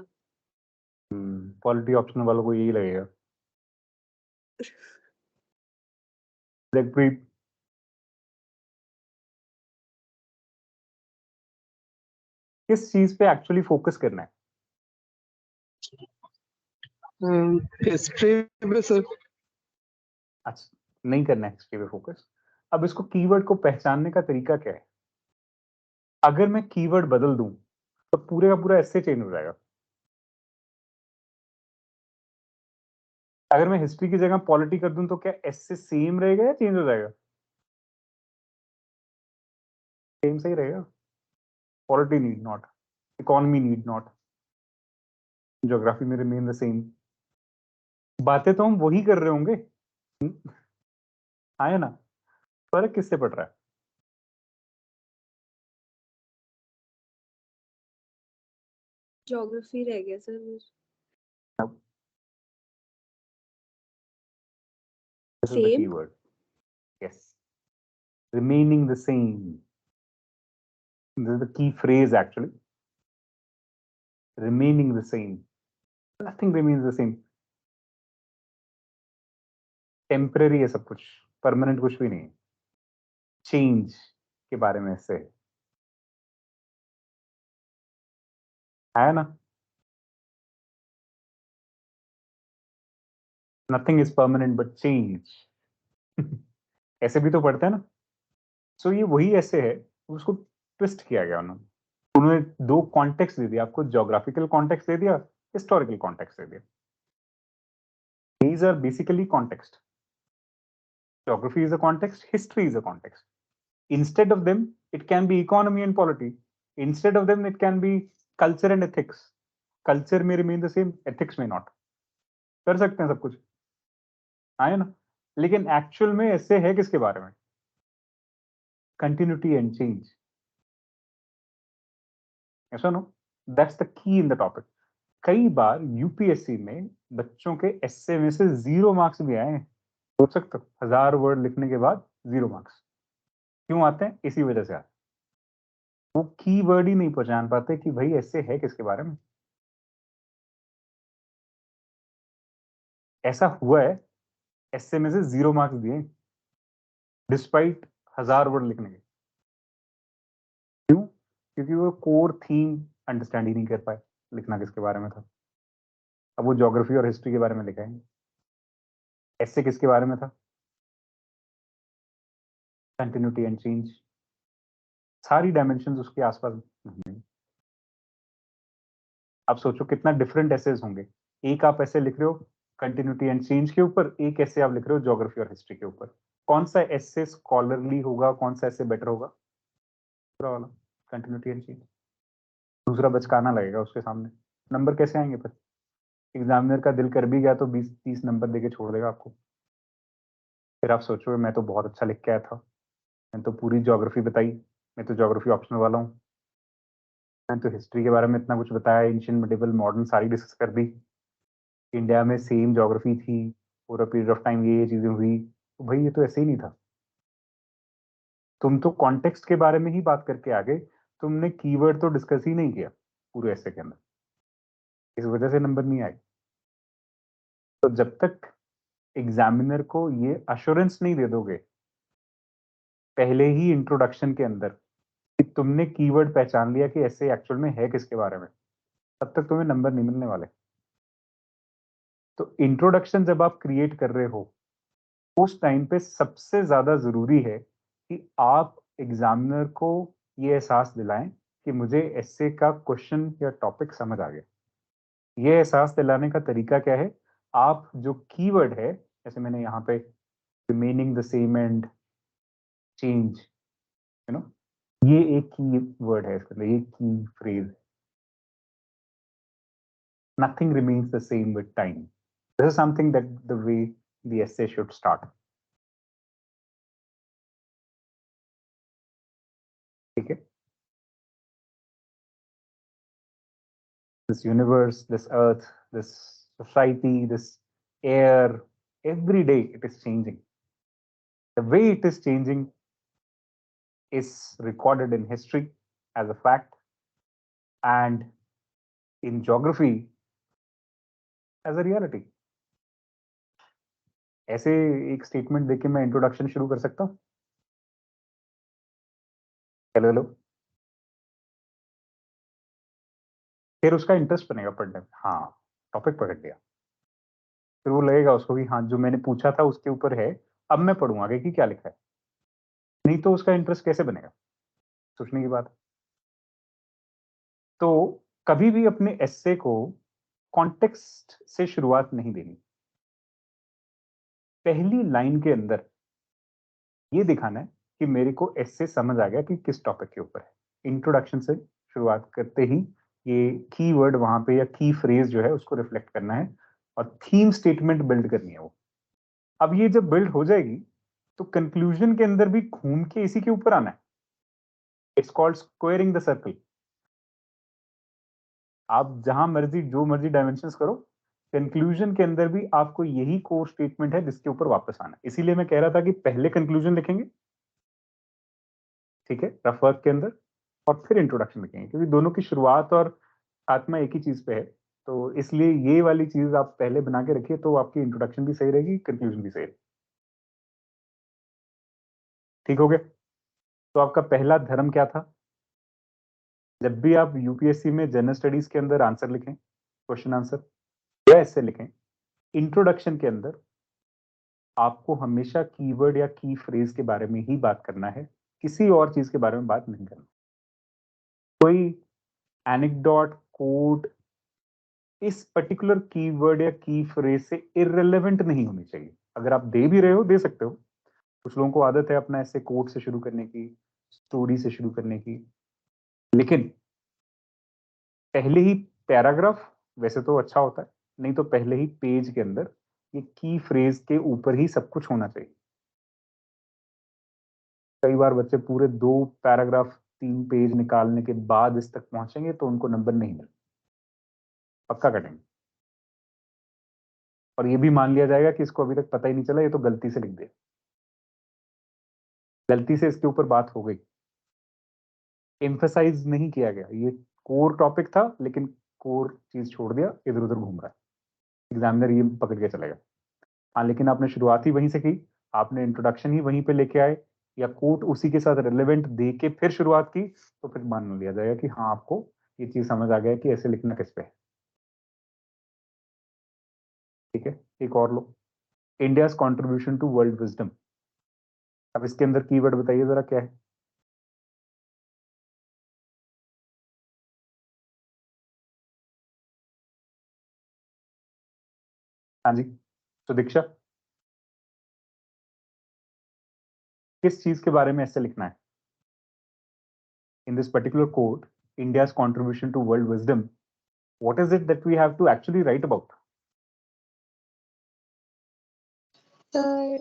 S1: पॉलिटी ऑप्शन वालों को यही लगेगा. जगप्रीत? किस चीज पे एक्चुअली फोकस करना है?
S5: हिस्ट्री में सर.
S1: अच्छा, नहीं करना है हिस्ट्री पे फोकस. अब इसको कीवर्ड को पहचानने का तरीका क्या है? अगर मैं कीवर्ड बदल दूं तो पूरे का पूरा एस्से चेंज हो जाएगा. अगर मैं हिस्ट्री की जगह पॉलिटी कर दूं तो क्या एस्से सेम रहेगा या चेंज हो जाएगा? सेम सही रहेगा. Polity need not, economy need not, geography में रिमेन द सेम. बातें तो हम वही कर रहे होंगे. हाँ, है ना? फर्क किससे पड़ रहा है?
S7: ज्योग्राफी रह गया sir.
S1: This is the
S7: Same.
S1: keyword. Yes. Remaining the same. This is the key phrase actually. Remaining the same. Nothing remains the same. Temporary है सब कुछ, permanent कुछ भी नहीं है. Change के बारे में से है ना? Nothing is permanent but change. ऐसे भी तो पढ़ते हैं ना. सो ये वही ऐसे है, उसको ट्विस्ट किया गया उन्होंने. उन्होंने दो कॉन्टेक्स्ट दे दिया आपको, ज्योग्राफिकल कॉन्टेक्स्ट दे दिया, हिस्टोरिकल कॉन्टेक्स्ट दे दिया. These are basically context. Geography is a context, history is a context. Instead of them, it can be economy and polity. Instead of them, it can be culture and ethics. Culture may remain the same, ethics may not. कर सकते हैं सब कुछ, आए ना? लेकिन actual में ऐसे है किसके बारे में? Continuity and change. Yes or no? That's the key in the topic. कई बार यूपीएससी में बच्चों के एस्से में से 0 मार्क्स भी आए हैं. सोच सकते हो, 1000 वर्ड लिखने के बाद 0 मार्क्स. क्यों आते हैं? इसी वजह से आते हैं. वो की वर्ड ही नहीं पहचान पाते कि भाई ऐसे है किसके बारे में. ऐसा हुआ है, एस्से में से 0 मार्क्स दिए डिस्पाइट 1000 वर्ड लिखने के. क्यों? क्योंकि वो कोर थीम अंडरस्टैंड ही नहीं कर पाए, लिखना किसके बारे में था. अब वो ज्योग्राफी और हिस्ट्री के बारे में लिखा है, एस्से किसके बारे में था? Continuity and change. सारी डायमेंशंस उसके आसपास नहीं. आप सोचो कितना डिफरेंट एसेज होंगे. एक आप ऐसे लिख रहे हो कंटिन्यूटी एंड चेंज के ऊपर, एक ऐसे आप लिख रहे हो ज्योग्राफी और हिस्ट्री के ऊपर. कौन सा एसे स्कॉलरली होगा, कौन सा ऐसे बेटर होगा? पूरा वाला. Continuity and change. दूसरा बचकाना लगेगा उसके सामने, नंबर कैसे आएंगे फिर? एग्जामिनर का दिल कर भी गया तो 20-30 नंबर देके छोड़ देगा आपको। फिर आप सोचोगे मैं तो बहुत अच्छा लिख के आया था, मैंने तो पूरी ज्योग्राफी बताई, मैं तो ज्योग्राफी ऑप्शनल वाला हूँ, मैंने तो हिस्ट्री के बारे में इतना कुछ बताया, एंशियंट मिडिवल मॉडर्न सारी डिस्कस कर दी, इंडिया में सेम ज्योग्राफी थी, पूरा पीरियड ऑफ टाइम ये चीजें हुई। तो भाई ये तो ऐसे ही नहीं था, तुम तो कॉन्टेक्स्ट के बारे में ही बात करके आ गए, तुमने कीवर्ड तो डिस्कस ही नहीं किया पूरे ऐसे के अंदर, इस वजह से नंबर नहीं आए। तो जब तक एग्जामिनर को ये अश्योरेंस नहीं दे दोगे पहले ही इंट्रोडक्शन के अंदर कि तुमने कीवर्ड पहचान लिया कि ऐसे एक्चुअल में है किसके बारे में, तब तक तुम्हें नंबर नहीं मिलने वाले। तो इंट्रोडक्शन जब आप क्रिएट कर रहे हो उस टाइम पे सबसे ज्यादा जरूरी है कि आप एग्जामिनर को ये एहसास दिलाएं कि मुझे एस्से का क्वेश्चन या टॉपिक समझ आ गया। ये एहसास दिलाने का तरीका क्या है? आप जो कीवर्ड है, जैसे मैंने यहाँ पे remaining the same and change, you know, ये एक की वर्ड है इसके अंदर, ये की phrase, nothing remains the same with time. This is something that the way the essay should start. ठीक है? This universe, this earth, this society, this air, every day it is changing. The way it is changing is recorded in history as a fact, and in geography as a reality. ऐसे एक statement देके मैं introduction शुरू कर सकता हूँ? Hello hello, फिर उसका इंटरेस्ट बनेगा पढ़ने में, हाँ टॉपिक पकड़ लिया, फिर वो लगेगा उसको कि हाँ जो मैंने पूछा था उसके ऊपर है, अब मैं पढ़ूँ आगे कि क्या लिखा है। नहीं तो उसका इंटरेस्ट कैसे बनेगा? सोचने की बात है। तो कभी भी अपने एस्से को कॉन्टेक्स्ट से शुरुआत नहीं देनी। पहली लाइन के अंदर ये दिखाना है कि मेरे को एस्से समझ आ गया कि किस टॉपिक के ऊपर है। इंट्रोडक्शन से शुरुआत करते ही ये कीवर्ड वहां पे या की फ्रेज जो है उसको रिफ्लेक्ट करना है और थीम स्टेटमेंट बिल्ड करनी है वो। अब ये जब बिल्ड हो जाएगी तो कंक्लूजन के अंदर भी घूम के इसी के ऊपर आना है। It's called squaring the circle. आप जहां मर्जी जो मर्जी डायमेंशंस करो, कंक्लूजन के अंदर भी आपको यही कोर स्टेटमेंट है जिसके ऊपर वापस आना है। इसीलिए मैं कह रहा था कि पहले कंक्लूजन लिखेंगे, ठीक है, रफ वर्क के अंदर, और फिर इंट्रोडक्शन लिखेंगे, क्योंकि दोनों की शुरुआत और आत्मा एक ही चीज पे है। तो इसलिए ये वाली चीज आप पहले बना के रखिए तो आपकी इंट्रोडक्शन भी सही रहेगी, कंक्लूजन भी सही रहेगी। ठीक हो गया? तो आपका पहला धर्म क्या था? जब भी आप यूपीएससी में जनरल स्टडीज के अंदर आंसर लिखें, क्वेश्चन आंसर या ऐसे लिखें, इंट्रोडक्शन के अंदर आपको हमेशा कीवर्ड या की फ्रेज के बारे में ही बात करना है, किसी और चीज के बारे में बात नहीं करना। कोई एनेक्डोट, कोट इस पर्टिकुलर कीवर्ड या की फ्रेज से इररिलेवेंट नहीं होनी चाहिए। अगर आप दे भी रहे हो, दे सकते हो। कुछ लोगों को आदत है अपना ऐसे कोट से शुरू करने की, स्टोरी से शुरू करने की, लेकिन पहले ही पैराग्राफ वैसे तो अच्छा होता है, नहीं तो पहले ही पेज के अंदर ये की फ्रेज के ऊपर ही सब कुछ होना चाहिए। कई बार बच्चे पूरे 2 पैराग्राफ 3 पेज निकालने के बाद इस तक पहुंचेंगे तो उनको नंबर नहीं मिले, पक्का कटेंगे। और ये भी मान लिया जाएगा कि इसको अभी तक पता ही नहीं चला, ये तो गलती से लिख दिया, गलती से इसके ऊपर बात हो गई, एम्फेसाइज नहीं किया गया। ये कोर टॉपिक था लेकिन कोर चीज छोड़ दिया, इधर उधर घूम रहा है, एग्जामिनर ये पकड़ के चलेगा। हाँ, लेकिन आपने शुरुआत ही वहीं से की, आपने इंट्रोडक्शन ही वहीं पे लेके आए या कोट उसी के साथ रिलेवेंट दे के फिर शुरुआत की, तो फिर मान लिया जाएगा कि हाँ आपको ये चीज समझ आ गया कि ऐसे लिखना किस पे है। ठीक है, एक और लो, India's contribution to world wisdom. अब इसके अंदर कीवर्ड बताइए जरा क्या है? हाँ जी, तो दीक्षा किस चीज के बारे में ऐसे लिखना है? in this particular quote, India's contribution to world wisdom, what is it that we have to actually write about?
S8: Sir,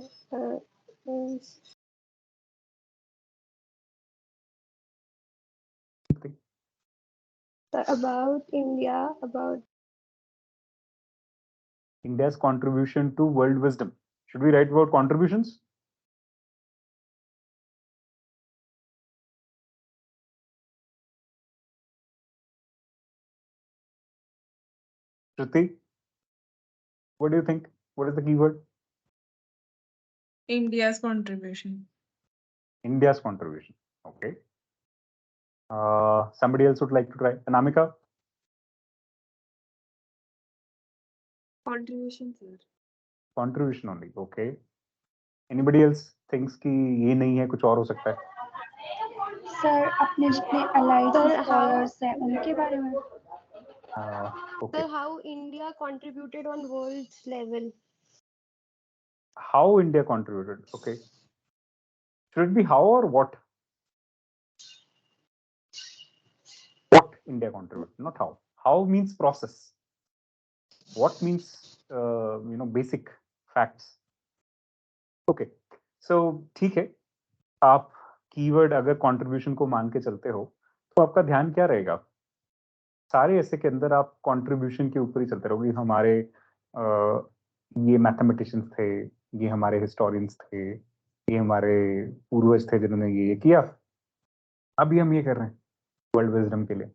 S8: is about India, about
S1: India's contribution to world wisdom. Should we write about contributions? Shruti, what do you think? What is the keyword?
S6: India's contribution.
S1: India's contribution. Okay. Somebody else would like to try. Anamika?
S7: Contribution, sir.
S1: Contribution only. Okay. Anybody else thinks कि ये नहीं है, कुछ और हो सकता है?
S9: Sir अपने जितने अलाइड स्कॉलर्स हैं उनके बारे में
S1: Okay.
S8: sir, how India contributed on world level.
S1: How India contributed. Okay. Should it be how or what? What India contributed, not how. How means process. What means basic facts. Okay. So ठीक है. आप keyword अगर contribution को मान के चलते हो तो आपका ध्यान क्या रहेगा? सारे ऐसे के अंदर आप कंट्रीब्यूशन के ऊपर ही चलते रहोगे. हमारे ये मैथमेटिशियंस थे, ये हमारे हिस्टोरियंस थे, ये हमारे पूर्वज थे जिन्होंने ये किया. अभी हम ये कर रहे हैं वर्ल्ड विजडम के लिए.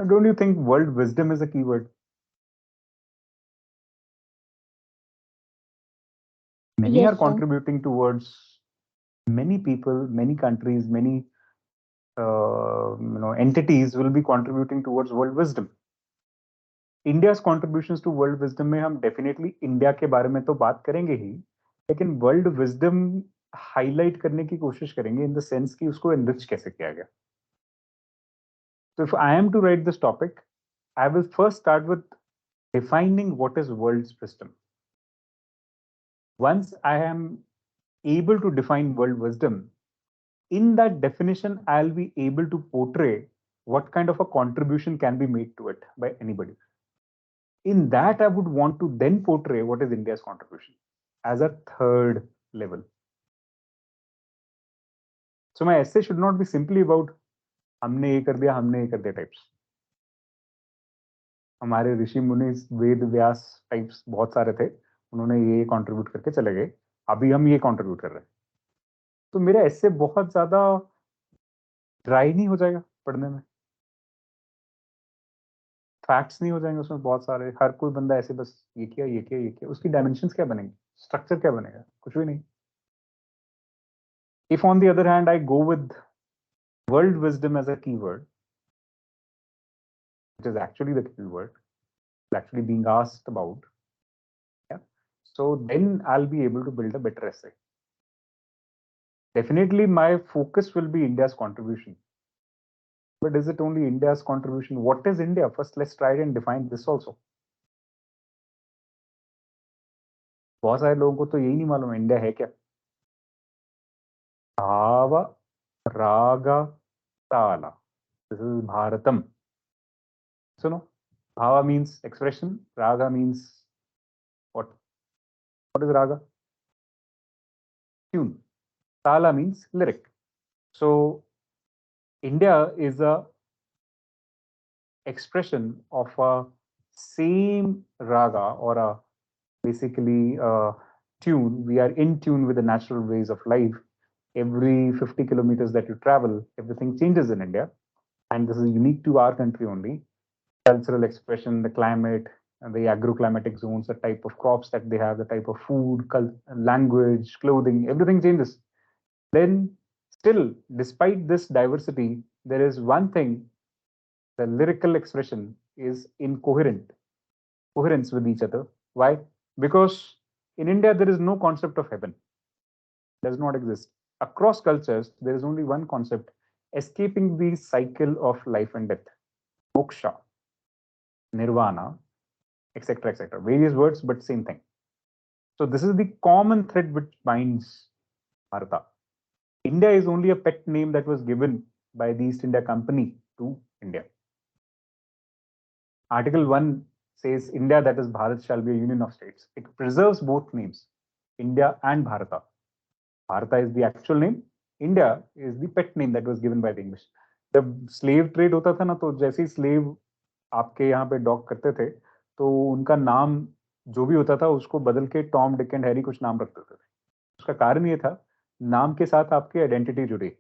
S1: Don't you think world wisdom is a keyword? Many
S2: Yes,
S1: are
S2: sir.
S1: contributing towards many people, many countries, many entities will be contributing towards world wisdom. India's contributions to world wisdom में हम definitely India के बारे में तो बात करेंगे ही, लेकिन world wisdom highlight करने की कोशिश करेंगे in the sense कि उसको enrich कैसे किया गया. So if I am to write this topic, I will first start with defining what is world's wisdom. Once I am able to define world wisdom, in that definition, I'll be able to portray what kind of a contribution can be made to it by anybody. In that, I would want to then portray what is India's contribution as a third level. So my essay should not be simply about हमने ये कर दिया, हमने ये कर दिया types. हमारे ऋषि मुनि वेद व्यास टाइप्स बहुत सारे थे, उन्होंने ये कंट्रीब्यूट करके चले गए, अभी हम ये कंट्रीब्यूट कर रहे हैं. तो मेरा ऐसे बहुत ज्यादा ड्राई नहीं हो जाएगा पढ़ने में, फैक्ट्स नहीं हो जाएंगे उसमें बहुत सारे, हर कोई बंदा ऐसे बस ये किया ये किया ये किया, उसकी डायमेंशंस क्या बनेंगे, स्ट्रक्चर क्या बनेगा, कुछ भी नहीं. If on the other hand I go with world wisdom as a keyword, which is actually the keyword actually being asked about, yeah, so then I'll be able to build a better essay. Definitely my focus will be India's contribution. But is it only India's contribution? What is India? First, let's try and define this also. बहुत सारे लोगों को तो यही नहीं मालूम है India है क्या. भाव राग ताला. This is Bharatam. So no, bhava means expression, raga means what? What is raga? Tune. Tala means lyric. So India is a expression of a same raga or a basically tune. We are in tune with the natural ways of life. Every 50 kilometers that you travel, everything changes in India, and this is unique to our country only. Cultural expression, the climate, and the agroclimatic zones, the type of crops that they have, the type of food, language, clothing, everything changes. Then still, despite this diversity, there is one thing: the lyrical expression is in coherence with each other. Why? Because in India there is no concept of heaven. It does not exist. Across cultures, there is only one concept: escaping the cycle of life and death, moksha, nirvana, etc., etc. Various words, but same thing. So this is the common thread which binds Bharata. India is only a pet name that was given by the East India Company to India. Article 1 says India, that is Bharat, shall be a union of states. It preserves both names, India and Bharata. Bharata is the actual name, India is the pet name that was given by the English. जब slave trade होता था ना, तो जैसे ही slave आपके यहाँ पे dock करते थे, तो उनका नाम जो भी होता था उसको बदल के टॉम, डिक एंड हैरी कुछ नाम रख देते थे. उसका कारण ये था, नाम के साथ आपकी आइडेंटिटी जुड़ी.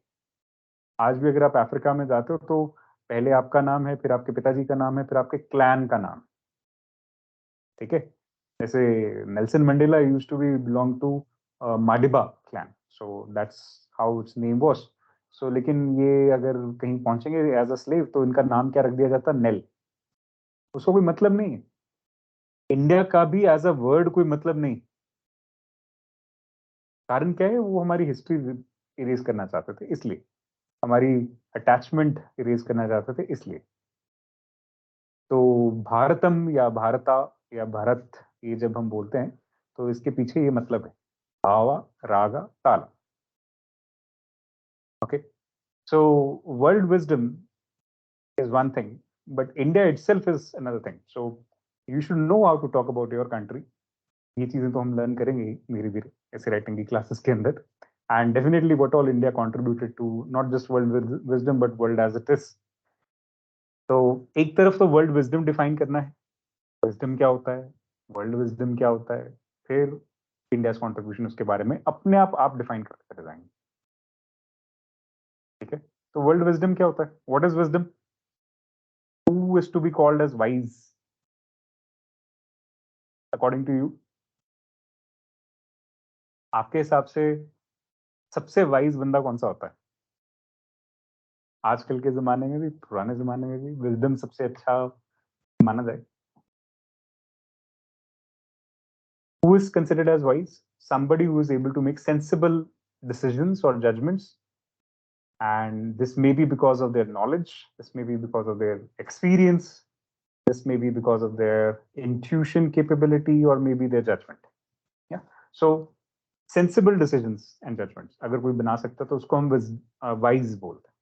S1: आज भी अगर आप अफ्रीका में जाते हो तो पहले आपका नाम है, फिर आपके पिताजी का नाम है, फिर आपके क्लैन का नाम. ठीक है, जैसे Nelson Mandela used to be belong to Madiba clan, so that's how it's name was. So लेकिन ये अगर कहीं पहुंचेंगे एज अ स्लेव तो इनका नाम क्या रख दिया जाता, नेल. उसको कोई मतलब नहीं है. इंडिया का भी एज अ वर्ड कोई मतलब नहीं. कारण क्या है, वो हमारी हिस्ट्री इरेज करना चाहते थे, इसलिए हमारी अटैचमेंट इरेज करना चाहते थे, इसलिए. तो भारतम या भारता या भारत, ये जब हम बोलते हैं तो इसके पीछे ये मतलब है, भावा रागा ताला. Okay, so world wisdom is one thing, but India itself is another thing. So you should know how to talk about your country. ये चीजें तो हम लर्न करेंगे ही धीरे धीरे ऐसे राइटिंग की क्लासेस के अंदर. And definitely what all India contributed to not just world wisdom but world as it is. तो एक तरफ तो वर्ल्ड विजडम डिफाइन करना है, विजडम क्या होता है, वर्ल्ड विजडम क्या होता है, फिर इंडिया कॉन्ट्रीब्यूशन उसके बारे में अपने आप डिफाइन करते जाएंगे. ठीक है, तो वर्ल्ड विजडम क्या होता है, what is wisdom, who is to be called as wise according to you? आपके हिसाब से सबसे वाइज बंदा कौन सा होता है आजकल के जमाने में भी, पुराने जमाने में भी? विजडम सबसे अच्छा माना जाए. Who is considered as wise? Somebody who is able to make sensible decisions or judgments, and this may be because of their knowledge, this may be because of their experience, this may be because of their intuition capability, or maybe their judgment. Yeah, so sensible decisions and judgments अगर कोई बना सकता तो उसको हम wise बोलते हैं.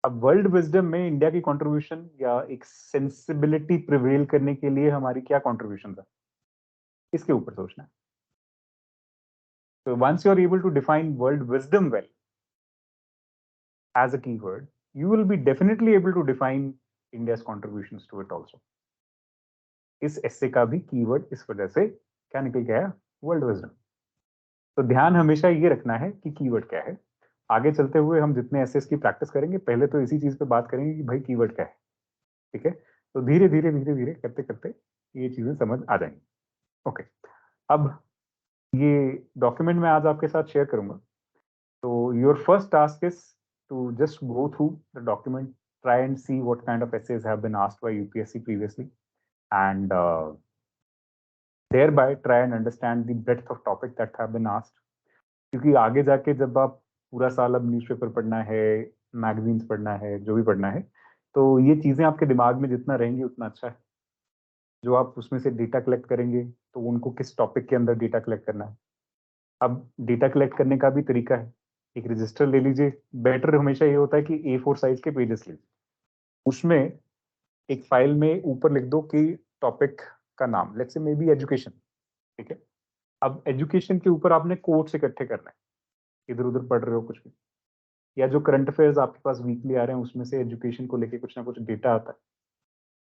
S1: अब वर्ल्ड विजडम में इंडिया की कंट्रीब्यूशन या एक सेंसिबिलिटी प्रिवेल करने के लिए हमारी क्या कंट्रीब्यूशन है, इसके ऊपर सोचना है. So once you are able to define world wisdom well as a keyword, you will be definitely able to define India's contributions to it also. इस एस्से का भी कीवर्ड इस वजह से क्या निकल गया है, वर्ल्ड विजडम. तो ध्यान हमेशा ये रखना है कि कीवर्ड क्या है. आगे चलते हुए हम जितने एसेस की प्रैक्टिस करेंगे, पहले तो इसी चीज पे बात करेंगे कि भाई कीवर्ड क्या है. ठीक है, तो धीरे धीरे धीरे धीरे करते करते ये चीजें समझ आ जाएंगी. ओके, अब ये डॉक्यूमेंट मैं आज आपके साथ शेयर करूंगा. तो your first task is to just go through the document, try and see what kind of essays have been asked by UPSC previously, and thereby try and understand the breadth of topic that have been asked. क्योंकि आगे जाके जब आप पूरा साल अब newspaper पढ़ना है, मैगजीन्स पढ़ना है, जो भी पढ़ना है, तो ये चीजें आपके दिमाग में जितना रहेंगी उतना अच्छा है. जो आप उसमें से डेटा कलेक्ट करेंगे तो उनको किस टॉपिक के अंदर डेटा कलेक्ट करना है. अब डेटा कलेक्ट करने का भी तरीका है. एक रजिस्टर ले लीजिए, बेटर हमेशा ये होता है कि A4 साइज के पेजेस लीजिए, उसमें एक फाइल में ऊपर लिख दो कि टॉपिक का नाम, let's say may be education. ठीक है, अब एजुकेशन के ऊपर आपने कोट्स इकट्ठे करना है, इधर उधर पढ़ रहे हो कुछ भी, या जो करंट अफेयर्स आपके पास वीकली आ रहे हैं उसमें से एजुकेशन को लेके कुछ ना कुछ डेटा आता है,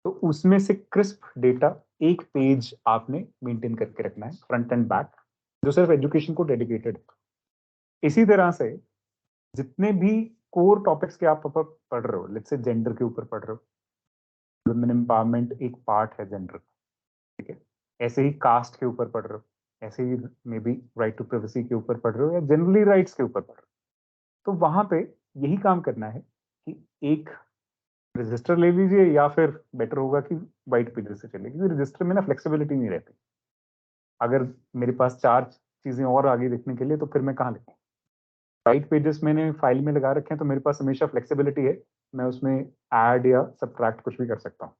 S1: तो उसमें से क्रिस्प डेटा एक पेज आपने मेंटेन करके रखना है, फ्रंट एंड बैक, जो सिर्फ एजुकेशन को डेडिकेटेड है. इसी तरह से जितने भी कोर टॉपिक्स के आप पढ़ रहे हो, लेट्स से जेंडर के ऊपर पढ़ रहे हो, वुमेन एम्पावरमेंट एक पार्ट है जेंडर. ठीक है, ऐसे ही कास्ट के ऊपर पढ़ रहे हो, ऐसे ही maybe right to privacy के ऊपर पढ़ रहे हो, या जनरली राइट्स के ऊपर पढ़ रहे हो, तो वहां पे यही काम करना है कि एक रजिस्टर ले लीजिए, या फिर बेटर होगा कि वाइट पेजेस से चले, क्योंकि रजिस्टर में ना फ्लेक्सिबिलिटी नहीं रहती. अगर मेरे पास 4 चीजें और आगे लिखने के लिए, तो फिर मैं कहाँ लिखूँ. वाइट पेजेस मैंने फाइल में लगा रखे हैं, तो मेरे पास हमेशा फ्लेक्सिबिलिटी है, मैं उसमें ऐड या सब्ट्रैक्ट कुछ भी कर सकता हूँ.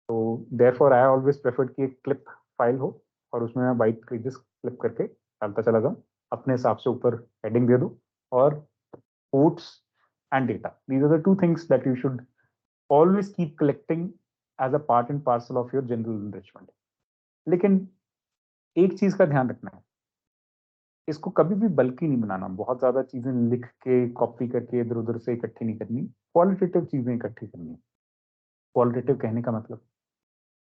S1: तो देयरफॉर आई ऑलवेज प्रेफर्ड कि एक क्लिप फाइल हो और उसमें मैं वाइट पेजेस क्लिप करके डालता चला जाऊँ, अपने हिसाब से ऊपर हेडिंग दे दूँ, और quotes and data. These are the two things that you should always keep collecting as a part and parcel of your general enrichment. लेकिन एक चीज का ध्यान रखना है, इसको कभी भी बल्कि नहीं बनाना, बहुत ज्यादा चीजें लिख के कॉपी करके इधर उधर से इकट्ठी नहीं करनी, क्वालिटेटिव चीजें इकट्ठी करनी है। क्वालिटेटिव कहने का मतलब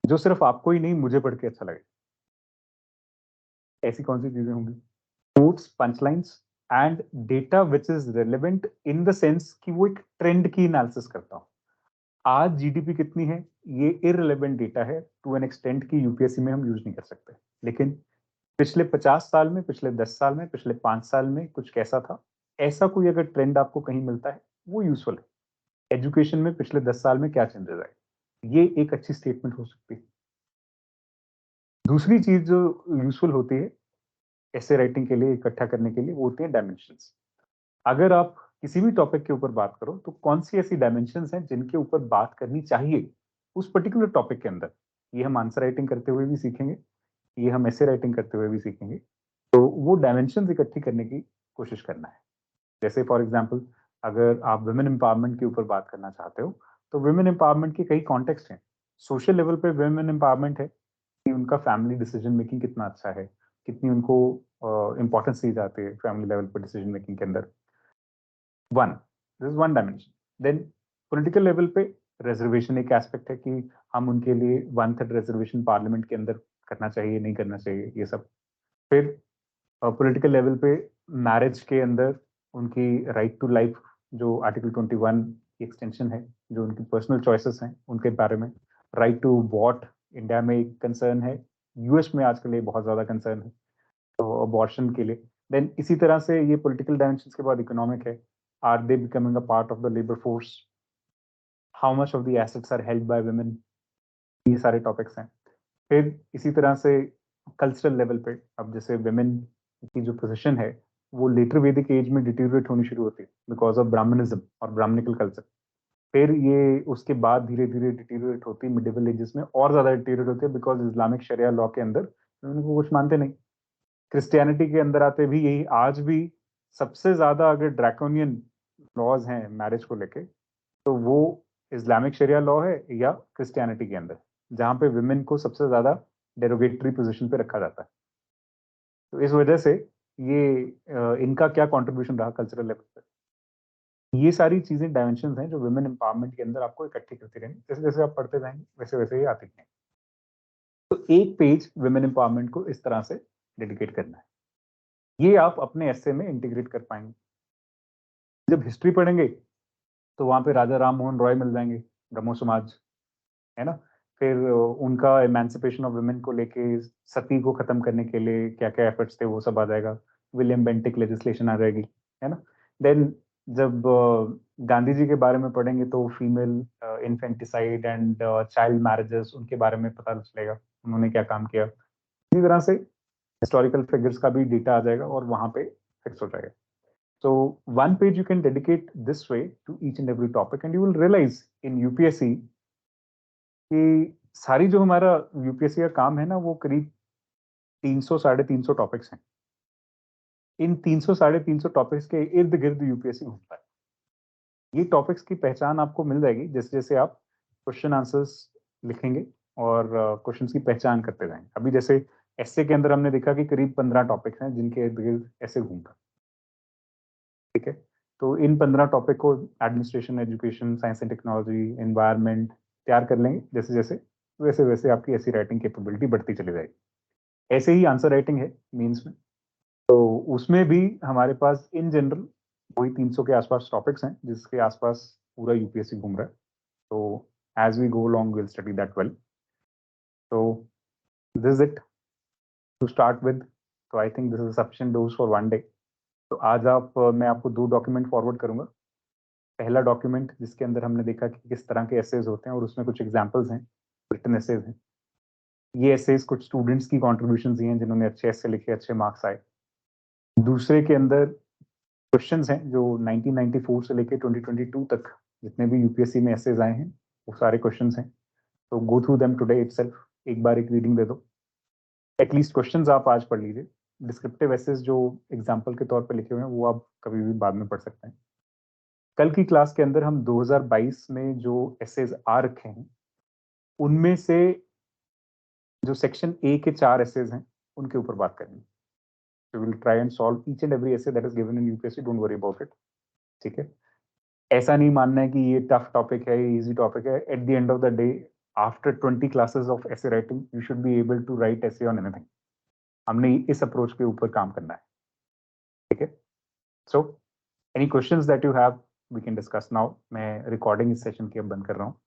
S1: जो सिर्फ आपको ही नहीं मुझे पढ़ के अच्छा लगे। ऐसी कौन सी चीजें होंगी? Notes, punchlines and data which is relevant in the sense कि वो एक ट्रेंड की एनालिसिस करता हूँ। आज जीडीपी कितनी है ये इररिलेवेंट डेटा है टू एन एक्सटेंट की यूपीएससी में हम यूज नहीं कर सकते, लेकिन पिछले 50 साल में, पिछले 10 साल में, पिछले 5 साल में कुछ कैसा था, ऐसा कोई अगर ट्रेंड आपको कहीं मिलता है वो यूजफुल है। एजुकेशन में पिछले 10 साल में क्या चेंजेस आए, ये एक अच्छी स्टेटमेंट हो सकती है। दूसरी चीज जो यूजफुल होती है ऐसे राइटिंग के लिए इकट्ठा करने के लिए, वो होती है डायमेंशंस। अगर आप किसी भी टॉपिक के ऊपर बात करो तो कौन सी ऐसी डायमेंशंस हैं जिनके ऊपर बात करनी चाहिए उस पर्टिकुलर टॉपिक के अंदर, ये हम आंसर राइटिंग करते हुए भी सीखेंगे, ये हम ऐसे राइटिंग करते हुए भी सीखेंगे। तो वो डायमेंशंस इकट्ठी करने की कोशिश करना है। जैसे फॉर एग्जांपल अगर आप वुमेन एम्पावरमेंट के ऊपर बात करना चाहते हो तो वुमेन एम्पावरमेंट के कई कॉन्टेक्स्ट हैं। सोशल लेवल पे वुमेन एम्पावरमेंट है कि उनका फैमिली डिसीजन मेकिंग कितना अच्छा है, कितनी उनको इंपॉर्टेंस दी जाती है फैमिली लेवल पर डिसीजन मेकिंग के अंदर। This is one dimension. Then political level पे रिजर्वेशन एक एस्पेक्ट है कि हम उनके लिए 1/3 रिजर्वेशन पार्लियामेंट के अंदर करना चाहिए, नहीं करना चाहिए, ये सब। फिर पॉलिटिकल लेवल पे मैरिज के अंदर उनकी राइट टू लाइफ जो आर्टिकल 21 की एक्सटेंशन है, जो उनकी पर्सनल चॉइसेस हैं उनके बारे में। राइट टू वॉट इंडिया में एक कंसर्न है, यूएस में आजकल ये बहुत ज्यादा कंसर्न है तो अबॉर्शन के लिए। देन इसी तरह से ये पॉलिटिकल डायमेंशंस के बाद इकोनॉमिक है, are they becoming a part of the labour force, how much of the assets are held by women, ये सारे टॉपिक्स हैं। फिर इसी तरह से कल्चरल लेवल पे अब जैसे वुमेन की जो पोजीशन है वो लेटर वैदिक एज में डिटीरियरेट होनी शुरू होती है बिकॉज ऑफ ब्राह्मणिज्म और ब्राह्मणिकल कल्चर। फिर ये उसके बाद धीरे धीरे डिटीरियरेट होती है मिडिवल एजेस में, और ज्यादा डिटीरियरेट होती है बिकॉज इस्लामिक शरिया लॉ के अंदर उनको कुछ मानते नहीं। क्रिश्चियनिटी के अंदर आते भी यही, आज भी सबसे ज्यादा अगर ड्रैकोनियन लॉज हैं मैरिज को लेके तो वो इस्लामिक शरिया लॉ है या क्रिश्चियनिटी के अंदर, जहां पे विमेन को सबसे ज्यादा डेरोगेटरी पोजीशन पे रखा जाता है। तो इस वजह से ये इनका क्या कंट्रीब्यूशन रहा कल्चरल लेवल पे, ये सारी चीजें डायमेंशंस हैं जो वुमेन एम्पावरमेंट के अंदर आपको इकट्ठी करती रहेंगी। जैसे जैसे आप पढ़ते जाएंगे वैसे वैसे ही आती रहेंगे। तो एक पेज वुमेन एम्पावरमेंट को इस तरह से डेडिकेट करना है, ये आप अपने एस्से में इंटीग्रेट कर पाएंगे। जब हिस्ट्री पढ़ेंगे तो वहां पे राजा राम मोहन रॉय मिल जाएंगे, ब्रह्मो समाज है ना। फिर उनका एमेंसिपेशन ऑफ वुमेन को लेके, सती को खत्म करने के लिए क्या क्या एफर्ट्स थे वो सब आ जाएगा। विलियम बेंटिक लेजिस्लेशन आ जाएगी, है ना। देन जब गांधी जी के बारे में पढ़ेंगे तो female infanticide and child marriages उनके बारे में पता चलेगा, उन्होंने क्या काम किया। इसी तरह से हिस्टोरिकल फिगर्स का भी डेटा आ जाएगा और वहां पे फिक्स हो जाएगा। So one page you can dedicate this way to each and every topic and you will realize in UPSC कि सारी जो हमारा यूपीएससी का काम है ना वो करीब 300-350 टॉपिक्स हैं। इन 300-350 टॉपिक्स के इर्द गिर्द यूपीएससी घूमता है। ये टॉपिक्स की पहचान आपको मिल जाएगी जैसे जैसे आप क्वेश्चन आंसर्स लिखेंगे और क्वेश्चंस की पहचान करते जाएंगे। अभी जैसे एस्से के अंदर हमने देखा कि करीब 15 टॉपिक्स हैं जिनके इर्द गिर्द ऐसे घूमता है, ठीक है। तो इन 15 टॉपिक को administration, education, science and technology, environment तैयार कर लेंगे जैसे जैसे, वैसे वैसे आपकी ऐसी राइटिंग कैपेबिलिटी बढ़ती चली जाएगी। ऐसे ही आंसर राइटिंग है मीन्स में, तो उसमें भी हमारे पास इन जनरल वही 300 के आसपास टॉपिक्स हैं जिसके आसपास पूरा यूपीएससी घूम रहा है। तो as we go long will study that well. तो this is it to start with. तो I think this is sufficient dose for one day. तो आज मैं आपको 2 डॉक्यूमेंट फॉरवर्ड करूंगा। पहला डॉक्यूमेंट जिसके अंदर हमने देखा कि किस तरह के एसेज होते हैं और उसमें कुछ एग्जांपल्स हैं, रिटन एसेज हैं। ये एसेज कुछ स्टूडेंट्स की कॉन्ट्रीब्यूशंस ही हैं जिन्होंने अच्छे एसे लिखे, अच्छे मार्क्स आए। दूसरे के अंदर क्वेश्चंस हैं जो 1994 से लेके 2022 तक जितने भी यूपीएससी में एसेज आए हैं वो सारे क्वेश्चंस हैं। तो go through them today itself, एक बार एक रीडिंग दे दो। एटलीस्ट क्वेश्चंस आप आज पढ़ लीजिए। डिस्क्रिप्टिव एसेज जो एग्जाम्पल के तौर पर लिखे हुए हैं वो आप कभी भी बाद में पढ़ सकते हैं। कल की क्लास के अंदर हम 2022 में जो एसेज आ रखे हैं उनमें से जो सेक्शन ए के 4 एसेज हैं उनके ऊपर बात करेंगे. We will try and solve each and every essay that is given in UPSC. Don't worry about it. ठीक है. ऐसा नहीं मानना है कि ये टफ टॉपिक है, ये इजी टॉपिक है. At the end of the day, after 20 classes of essay writing, you should be able to write essay on anything. हमने इस अप्रोच के ऊपर काम करना है. ठीक है. So, any questions that you have, we can discuss now. मैं रिकॉर्डिंग इस सेशन की अब बंद कर रहा हूँ.